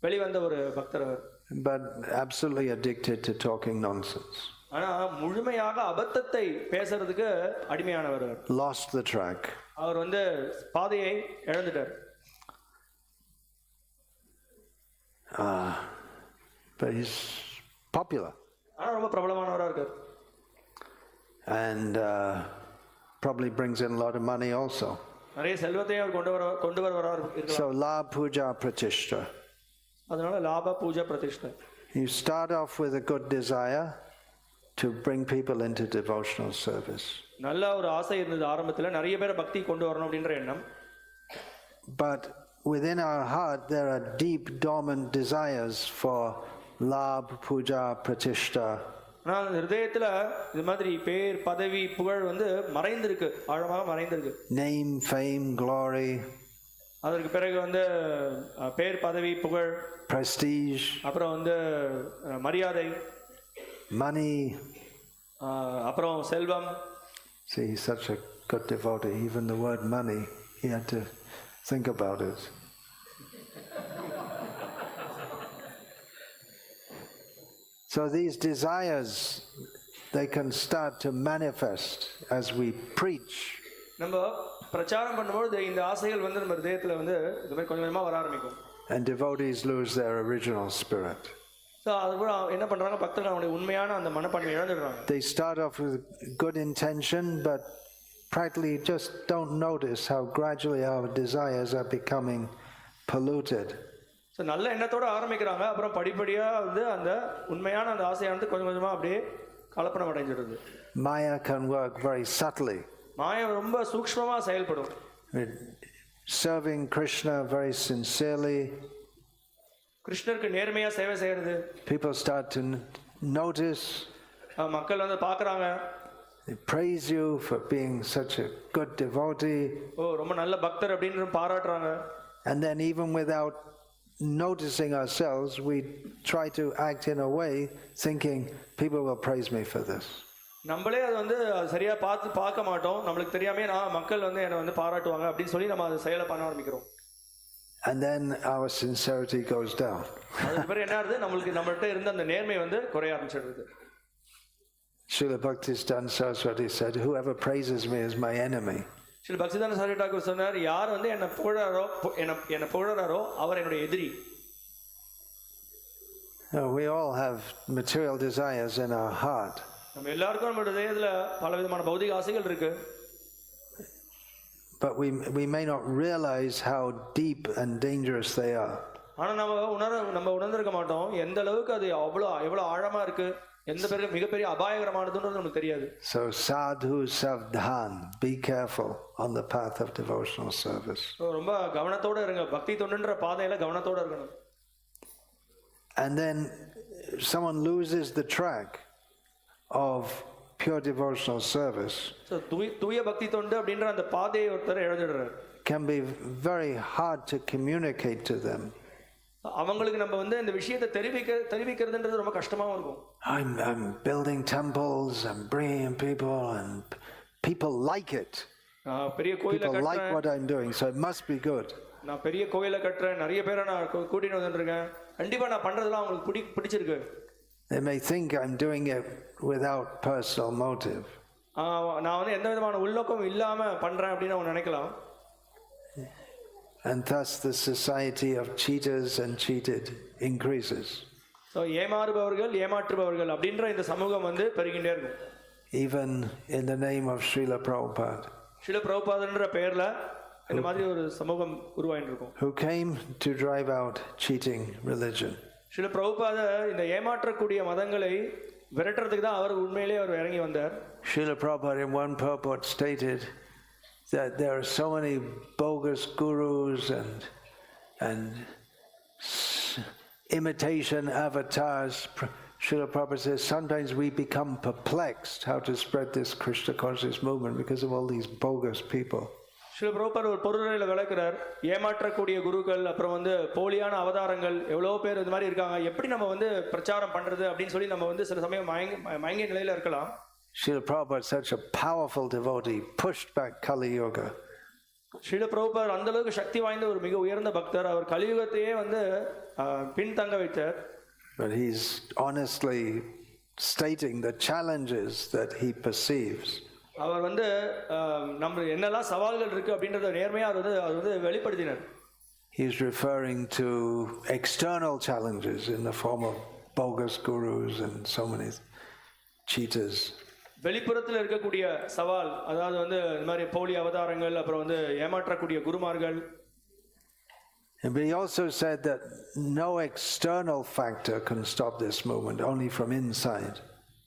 வெளிவந்த ஒரு பக்தர் அவர். But absolutely addicted to talking nonsense. ஆனா முழுமையாக அபத்தத்தை பேசுறதுக்கு அடிமையானவர். Lost the track. அவர் வந்து பாதையை இழந்துட்டார். But he's popular. ஆனா ரொம்ப பிரபலமானவரா இருக்கார். And probably brings in a lot of money also. நிறைய செல்வத்தையும் அவர் கொண்டு வருவார் இருக்கலாம். So la puja pratishta. அதனால லாப பூஜா பிரதிஷ்டை. You start off with a good desire to bring people into devotional service. நல்ல ஒரு ஆசை இருந்தது ஆரம்பத்துல, நிறைய பேரை பக்தி கொண்டு வரணும் அப்படின்ற எண்ணம். But within our heart there are deep dormant desires for labh puja pratishta. ஆனால் ஹிருதயத்துல இது மாதிரி பேர் பதவி புகழ் வந்து மறைந்திருக்கு, ஆழமாக மறைந்திருக்கு. Name, fame, glory. அதற்கு பிறகு வந்து பேர் பதவி புகழ், prestige, அப்புறம் வந்து மரியாதை, money, அப்புறம் செல்வம். See, he's such a good devotee. Even the word money, he had to think about it. So these desires, they can start to manifest as we preach. நம்ம பிரச்சாரம் பண்ணும்போது இந்த ஆசைகள் வந்து நம்ம இதயத்துல வந்து இது மாதிரி கொஞ்சம் கொஞ்சமா வர ஆரம்பிக்கும். And devotees lose their original spirit. So அதுக்கப்புறம் என்ன பண்றாங்க, பக்தர்கள் அவங்களுடைய உண்மையான அந்த மனப்பான்மையை இழந்துடுறாங்க. They start off with good intention, but practically just don't notice how gradually our desires are becoming polluted. So நல்ல எண்ணத்தோடு ஆரம்பிக்கிறாங்க, அப்புறம் படிப்படியாக வந்து அந்த உண்மையான அந்த ஆசையானது கொஞ்சம் கொஞ்சமாக அப்படியே கலப்படம் அடைஞ்சிடுது. Maya can work very subtly. மாயா ரொம்ப சூக்ஷ்மமாக செயல்படும். Serving Krishna very sincerely, கிருஷ்ணருக்கு நேர்மையாக சேவை செய்கிறது. people start to notice. மக்கள் வந்து பார்க்குறாங்க. They praise you for being such a good devotee. ஓ ரொம்ப நல்ல பக்தர் அப்படின்னு பாராட்டுறாங்க. And then even without noticing ourselves, we try to act in a way thinking people will praise me for this. நம்மளே அது வந்து சரியா பார்க்க மாட்டோம், நம்மளுக்கு தெரியாமே மக்கள் வந்து என்னை வந்து பாராட்டுவாங்க அப்படின்னு சொல்லி நம்ம அதை செயலை பண்ண ஆரம்பிக்கிறோம். And then our sincerity goes down. அதுக்கு பிறகு என்ன ஆகுது, நம்மள்ட்ட இருந்த அந்த நேர்மை வந்து குறைய ஆரம்பிச்சிடுது. Srila Bhaktisiddhanta Saraswati said, whoever praises me is my enemy. Sri Bhaktivedanta Saraswati Thakur சொன்னார், யார் வந்து என்னை புகழறாரோ அவர் என்னுடைய எதிரி. We all have material desires in our heart. நம்ம எல்லாருக்கும் நம்மளுடைய இதயத்துல பல விதமான பௌதிக ஆசைகள் இருக்கு. But we may not realize how deep and dangerous they are. ஆனா நம்ம உணர்ந்திருக்க மாட்டோம் எந்த அளவுக்கு அது எவ்வளவு ஆழமா இருக்கு, எந்த மிகப்பெரிய அபாயகரமானதுன்றது நமக்கு தெரியாது. So sadhu savdhan, be careful on the path of devotional service. ரொம்ப கவனத்தோட இருங்க, பக்தி தொண்டுன்ற பாதையில கவனத்தோட இருக்கணும். And then someone loses the track of pure devotional service. So தூய பக்தி தொண்டு அப்படின்ற அந்த பாதையை ஒருத்தர் இழந்துடுறார். Can be very hard to communicate to them. அவங்களுக்கு நம்ம வந்து இந்த விஷயத்தை தெரிவிக்கிறதுன்றது ரொம்ப கஷ்டமாவும் இருக்கும். I'm building temples, I'm bringing people and people like it. பெரிய கோயிலை People கட்டறேன். like what I'm doing, so it must be good. நான் பெரிய கோயிலை கட்டறேன், நிறைய பேரை நான் கூட்டிட்டு வந்துருக்கேன், கண்டிப்பா நான் பண்றதெல்லாம் அவங்களுக்கு பிடிச்சிருக்கு. They may think I'm doing it without personal motive. நான் வந்து எந்த விதமான உள்நோக்கம் இல்லாம பண்றேன் அப்படின்னு அவங்க நினைக்கலாம். And thus the society of cheaters and cheated increases. So ஏமாறுபவர்கள் ஏமாற்றுபவர்கள் அப்படின்ற இந்த சமூகம் வந்து பெருகிட்டே இருக்கும். Even in the name of Srila Prabhupada. Srila பிரபுபாதன்ற பெயர்ல இந்த மாதிரி ஒரு சமூகம் உருவாயிட்டு இருக்கும். Who came to drive out cheating religion. Srila Prabhupada இந்த ஏமாற்றக்கூடிய மதங்களை விரட்டுறதுக்கு தான் அவர் உண்மையிலேயே அவர் இறங்கி வந்தார். Srila Prabhupada in one purport stated that there are so many bogus gurus and imitation avatars. Srila Prabhupada says sometimes we become perplexed how to spread this Krishna conscious movement because of all these bogus people. Srila Prabhupada ஒரு பொருளையில விளக்குறார், ஏமாற்றக்கூடிய குருக்கள் அப்புறம் வந்து போலியான அவதாரங்கள் எவ்வளோ பேர் இது மாதிரி இருக்காங்க, எப்படி நம்ம வந்து பிரச்சாரம் பண்றது அப்படின்னு சொல்லி நம்ம வந்து சில சமயம் மயங்கிய நிலையில இருக்கலாம். Srila Prabhupada, such a powerful devotee, pushed back Kali Yuga. Srila பிரபுபாதர் அந்த அளவுக்கு சக்தி வாய்ந்த ஒரு மிக உயர்ந்த பக்தர், அவர் கலியுகத்தையே வந்து பின்தங்க வைத்தார். But he's honestly stating the challenges that he perceives. அவர் வந்து நம்ம என்னெல்லாம் சவால்கள் இருக்கு அப்படின்றத நேர்மையா அவர் வந்து வெளிப்படுத்தினார். He's referring to external challenges in the form of bogus gurus and so many cheaters. வெளிப்புறத்தில் இருக்கக்கூடிய சவால், அதாவது வந்து இந்த மாதிரி போலி அவதாரங்கள் அப்புறம் வந்து ஏமாற்றக்கூடிய குருமார்கள். But he also said that no external factor can stop this movement, only from inside.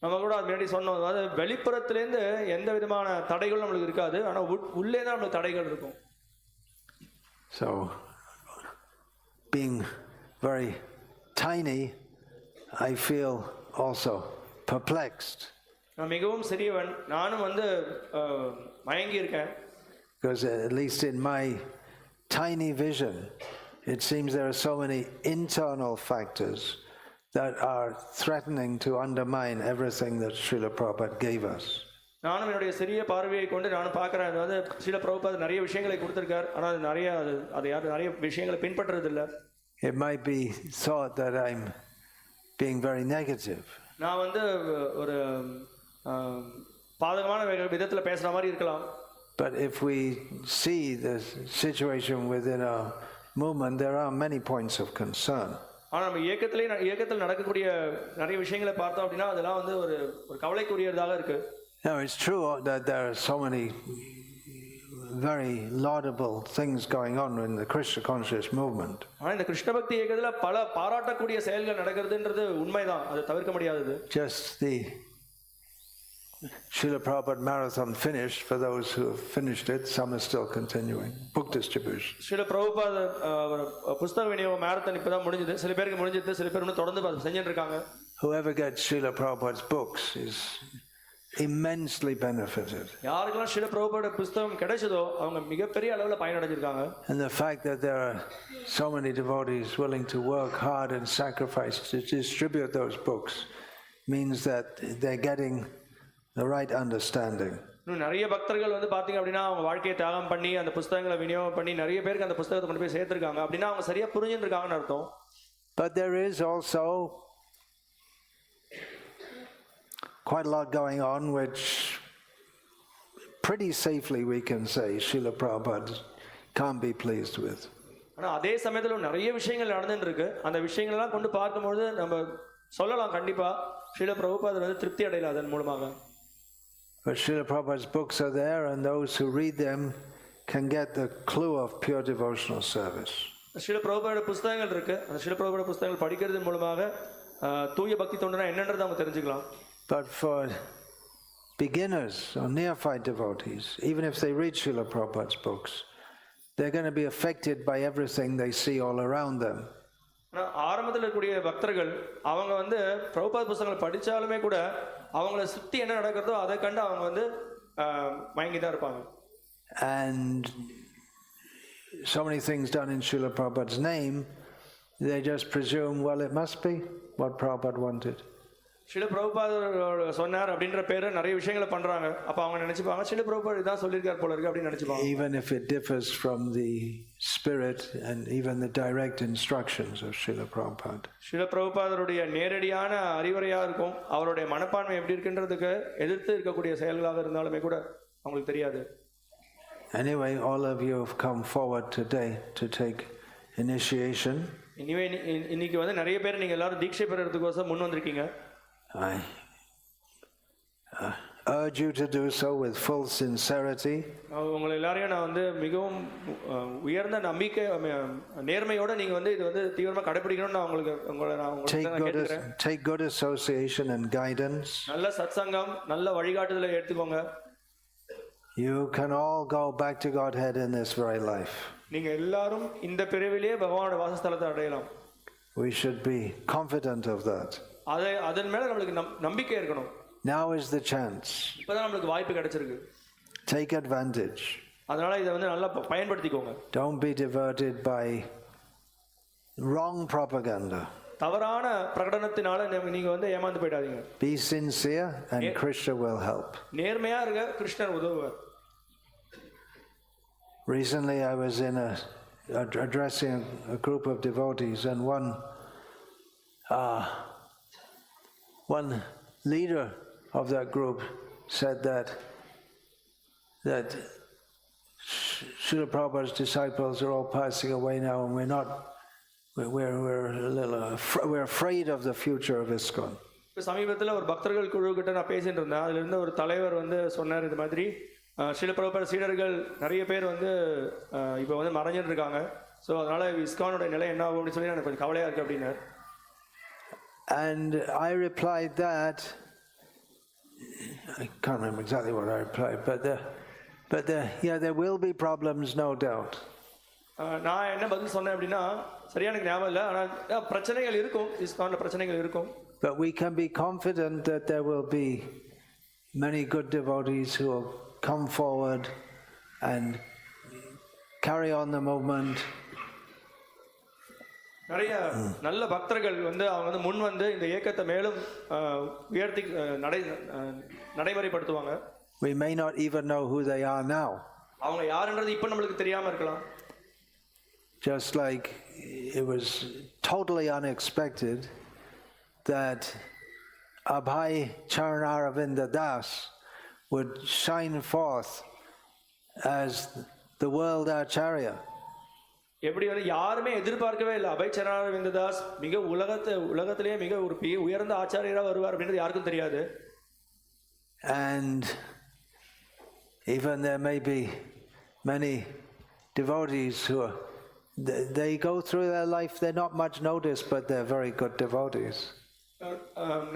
நம்ம கூட அது முன்னாடி சொன்னோம், அதாவது வெளிப்புறத்திலேருந்து எந்த விதமான தடைகளும் நம்மளுக்கு இருக்காது, ஆனால் உள்ளே தான் நம்மளுக்கு தடைகள் இருக்கும். So being very tiny, I feel also perplexed. நான் மிகவும் சிறியவன், நானும் வந்து மயங்கி இருக்கேன். Because at least in my tiny vision, it seems there are so many internal factors that are threatening to undermine everything that Srila Prabhupada gave us. நானும் என்னுடைய சிறிய பார்வையை கொண்டு நானும் பார்க்குறேன், அதாவது ஸ்ரீல பிரபுபாதர் நிறைய விஷயங்களை கொடுத்துருக்கார், ஆனால் அது யாரும் நிறைய விஷயங்களை பின்பற்றுறது இல்லை. It might be thought that I'm being very negative. நான் வந்து ஒரு பாதகமான விதத்தில் பேசுகிற மாதிரி இருக்கலாம். But if we see the situation within our movement, there are many points of concern. ஆனால் நம்ம இயக்கத்தில் நடக்கக்கூடிய நிறைய விஷயங்களை பார்த்தோம் அப்படின்னா அதெல்லாம் வந்து ஒரு கவலைக்குரியதாக இருக்கு. Now, it's true that there are so many very laudable things going on in the Krishna conscious movement. ஆனால் இந்த கிருஷ்ண பக்தி இயக்கத்துல பல பாராட்டக்கூடிய செயல்கள் நடக்கிறதுன்றது உண்மைதான், அது தவிர்க்க முடியாதது. Just the Srila Prabhupada marathon finished. For those who have finished it, some are still continuing. Book distribution. Srila Prabhupada புஸ்தக விநியோக மேரத்தான் இப்பதான் முடிஞ்சது. சில பேருக்கு முடிஞ்சது, சில பேர் இன்னும் தொடர்ந்து செஞ்சுட்டு இருக்காங்க. Whoever gets Srila Prabhupada's books is immensely benefited. யாருக்கெல்லாம் ஸ்ரீல பிரபுபாத புஸ்தகம் கிடைச்சதோ அவங்க மிகப்பெரிய அளவில் பயனடைஞ்சிருக்காங்க. And the fact that there are so many devotees willing to work hard and sacrifice to distribute those books means that they're getting the right understanding. இன்னும் நிறைய பக்தர்கள் வந்து பாத்தீங்க அப்படின்னா அவங்க வாழ்க்கையை தியாகம் பண்ணி அந்த புத்தகங்களை விநியோகம் பண்ணி நிறைய பேருக்கு அந்த புத்தகத்தை கொண்டு போய் சேர்த்திருக்காங்க அப்படின்னா அவங்க சரியா புரிஞ்சுட்டு இருக்காங்கன்னு அர்த்தம். But there is also quite a lot going on which pretty safely we can say Srila Prabhupada can't be pleased with. ஆனா அதே சமயத்துல நிறைய விஷயங்கள் நடந்துட்டு இருக்கு. அந்த விஷயங்கள் எல்லாம் கொண்டு பார்க்கும்போது நம்ம சொல்லலாம் கண்டிப்பா ஸ்ரீல பிரபுபாதர் வந்து திருப்தி அடையல அதன் மூலமாக. But Srila Prabhupada's books are there, and those who read them can get the clue of pure devotional service. Srila Prabhupada புத்தகங்கள் இருக்கு. அந்த ஸ்ரீல பிரபுபாத புத்தகங்கள் படிக்கிறதன் மூலமாக தூய பக்தி தொண்டனா என்னன்றதை அவங்க தெரிஞ்சுக்கலாம். But for beginners or neophyte devotees, even if they read Srila Prabhupada's books, they're going to be affected by everything they see all around them. ஆரம்பத்தில் இருக்கக்கூடிய பக்தர்கள் அவங்க வந்து பிரபுபாத புத்தகங்கள் படித்தாலுமே கூட அவங்கள சுற்றி என்ன நடக்கிறதோ அதை கண்டு அவங்க வந்து மயங்கி தான் இருப்பாங்க. And so many things done in Srila Prabhupada's name, they just presume, well, it must be what Prabhupada wanted. Srila பிரபுபாதர் சொன்னார் அப்படின்ற பேரை நிறைய விஷயங்களை பண்றாங்க. அப்ப அவங்க நினைச்சுப்பாங்க ஸ்ரீல பிரபுபாதர் இதான் சொல்லியிருக்கார் போல இருக்கு அப்படின்னு நினைச்சுப்பாங்க. Even if it differs from the spirit and even the direct instructions of Srila Prabhupada. Srila பிரபுபாதருடைய நேரடியான அறிவுரையா இருக்கும். அவருடைய மனப்பான்மை எப்படி இருக்குன்றதுக்கு எதிர்த்து இருக்கக்கூடிய செயல்களாக இருந்தாலுமே கூட அவங்களுக்கு தெரியாது. Anyway, all of you have come forward today to take initiation. இன்னைக்கு வந்து நிறைய பேர் நீங்க எல்லாரும் தீட்சை பெறறதுக்கோசம் முன் வந்திருக்கீங்க. I urge you to do so with full sincerity. உங்களை எல்லாரையும் நான் வந்து மிகவும் உயர்ந்த நம்பிக்கை நேர்மையோட நீங்க வந்து இது வந்து தீவிரமா கடைபிடிக்கணும்னு நான் உங்களுக்கு Take good association and guidance. நல்ல சத்சங்கம் நல்ல வழிகாட்டுதலை எடுத்துக்கோங்க. You can all go back to Godhead in this very life. நீங்க எல்லாரும் இந்த பிறவிலேயே பகவானோட வாசஸ்தலத்தை அடையலாம். We should be confident of that. அதன் மேல நமக்கு நம்பிக்கை இருக்கணும். Now is the chance. இப்பதான் நமக்கு வாய்ப்பு கிடைச்சிருக்கு. Take advantage. அதனால இதை வந்து நல்லா பயன்படுத்திக்கோங்க. Don't be diverted by wrong propaganda. தவறான பிரகடனத்தினால நீங்க வந்து ஏமாந்து போய்டாதீங்க. Be sincere and Krishna will help. நேர்மையா இருங்க, கிருஷ்ணர் உதவுவார். Recently I was in addressing a group of devotees, and one leader of that group said that Srila Prabhupada's disciples are all passing away now, and we're afraid of the future of ISKCON. சமீபத்தில் ஒரு பக்தர்கள் குழு கிட்ட நான் பேசிட்டு இருந்தேன். அதுல இருந்து ஒரு தலைவர் வந்து சொன்னார் இந்த மாதிரி ஸ்ரீல பிரபுபாத சீடர்கள் நிறைய பேர் வந்து இப்போ வந்து மறைஞ்சிட்டு இருக்காங்க. ஸோ அதனால இஸ்கானோட நிலை என்ன ஆகும் அப்படின்னு சொல்லி எனக்கு கொஞ்சம் கவலையா இருக்கு அப்படின்னாரு. And I replied that I can't remember exactly what I replied, but yeah, there will be problems, no doubt. நான் என்ன பதில் சொன்னேன் அப்படின்னா சரியான ஞாபகம் இல்லை, ஆனால் பிரச்சனைகள் இருக்கும், இஸ்கான்ல பிரச்சனைகள் இருக்கும். But we can be confident that there will be many good devotees who will come forward and carry on the movement. நிறைய நல்ல பக்தர்கள் வந்து அவங்க வந்து முன் வந்து இந்த இயக்கத்தை மேலும் உயர்த்தி நடைமுறைப்படுத்துவாங்க. We may not even know who they are now. அவங்க யாருன்றது இப்போ நம்மளுக்கு தெரியாம இருக்கலாம். Just like it was totally unexpected that Abhay Charanaravinda Das would shine forth as the world Acharya. எப்படி வந்து யாருமே எதிர்பார்க்கவே இல்லை அபய் சரணாரவிந்த தாஸ் மிக உலகத்திலேயே மிக ஒரு உயர்ந்த ஆச்சாரியராக வருவார் அப்படின்றது யாருக்கும் தெரியாது. And even there may be many devotees who are, they go through their life, they're not much noticed, but they're very good devotees.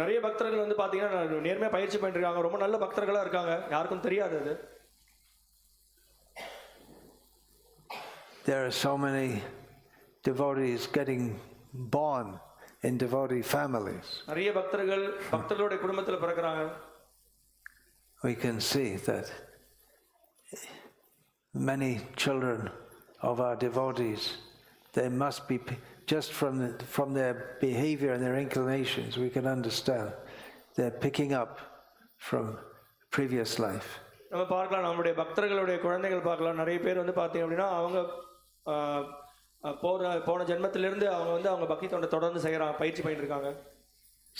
நிறைய பக்தர்கள் வந்து பார்த்தீங்கன்னா நேர்மையாக பயிற்சி பண்ணிட்டு இருக்காங்க, ரொம்ப நல்ல பக்தர்களாக இருக்காங்க, யாருக்கும் தெரியாது அது. There are so many devotees getting born in devotee families. நிறைய பக்தர்களுடைய குடும்பத்தில் பிறக்கிறாங்க. We can see that many children of our devotees, they must be, just from their behavior and their inclinations, we can understand they're picking up from previous life. நம்ம பார்க்கலாம், நம்முடைய பக்தர்களுடைய குழந்தைகள் பார்க்கலாம், நிறைய பேர் வந்து பார்த்தீங்க அப்படின்னா அவங்க போன ஜென்மத்திலிருந்து அவங்க வந்து அவங்க பக்தி தொண்டை தொடர்ந்து செய்யறாங்க, பயிற்சி பண்ணிட்டு இருக்காங்க.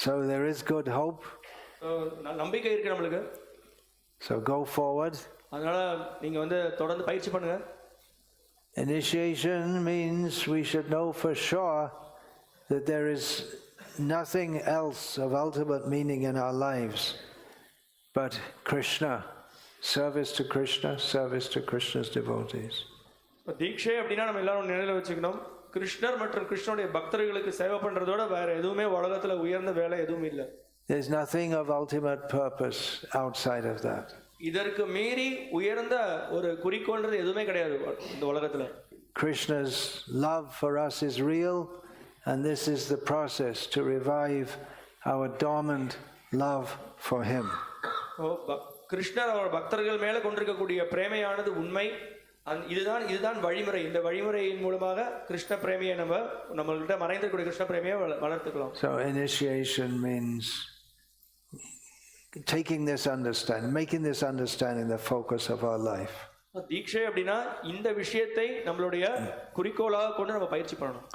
So there is good hope. நம்பிக்கை இருக்கு நம்மளுக்கு. So go forward. அதனால நீங்க வந்து தொடர்ந்து பயிற்சி பண்ணுங்க. Initiation means we should know for sure that there is nothing else of ultimate meaning in our lives but Krishna, service to Krishna, service to Krishna's devotees. தீட்சை அப்படின்னா நம்ம எல்லாரும் நினைவில் வச்சுக்கணும், கிருஷ்ணர் மற்றும் கிருஷ்ணனுடைய பக்தர்களுக்கு சேவை பண்றதோட வேற எதுவுமே உலகத்துல உயர்ந்த வேலை எதுவும் இல்லை. There's nothing of ultimate purpose outside of that. இதற்கு மீறி உயர்ந்த ஒரு குறிக்கோள்ன்றது எதுவுமே கிடையாது இந்த உலகத்துல. Krishna's love for us is real, and this is the process to revive our dormant love for him. கிருஷ்ணர் அவர் பக்தர்கள் மேல கொண்டிருக்கக்கூடிய பிரேமையானது உண்மை. இதுதான் வழிமுறை. இந்த வழிமுறையின் மூலமாக கிருஷ்ண பிரேமியை நம்மள்கிட்ட மறைந்திருக்கக்கூடிய கிருஷ்ண பிரேமியை வளர்த்துக்கலாம். So initiation means taking this understanding, making this understanding the focus of our life. தீட்சை அப்படின்னா இந்த விஷயத்தை நம்மளுடைய குறிக்கோளாக கொண்டு நம்ம பயிற்சி பண்ணணும்.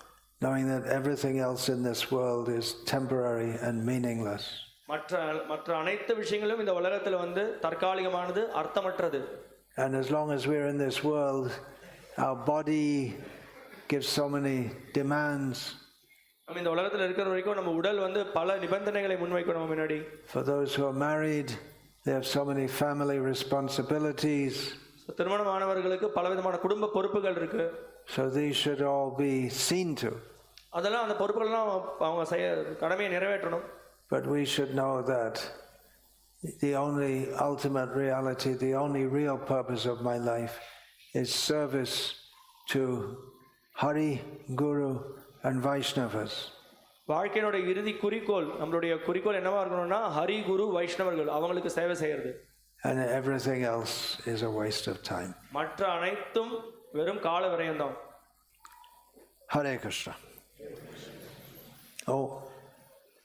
Knowing that everything else in this world is temporary and meaningless. மற்ற அனைத்து விஷயங்களும் இந்த உலகத்துல வந்து தற்காலிகமானது, அர்த்தமற்றது. And as long as we're in this world, our body gives so many demands. நம்ம இந்த உலகத்துல இருக்கிற வரைக்கும் நம்ம உடல் வந்து பல நிபந்தனைகளை முன்வைக்கணும் முன்னாடி. For those who are married, they have so many family responsibilities. திருமணமானவர்களுக்கு பலவிதமான குடும்ப பொறுப்புகள் இருக்கு. So these should all be seen to. அதெல்லாம் அந்த பொறுப்புகள்லாம் அவங்க கடமையை நிறைவேற்றணும். But we should know that the only ultimate reality, the only real purpose of my life is service to Hari, Guru and Vaishnavas. வாழ்க்கையோட இறுதி குறிக்கோள், நம்மளுடைய குறிக்கோள் என்னவா இருக்கணும்னா ஹரி, குரு, வைஷ்ணவர்கள் அவங்களுக்கு சேவை செய்யறது. And everything else is a waste of time. மற்ற அனைத்தும் வெறும் கால விரயம்தான். Hare Krishna. Oh.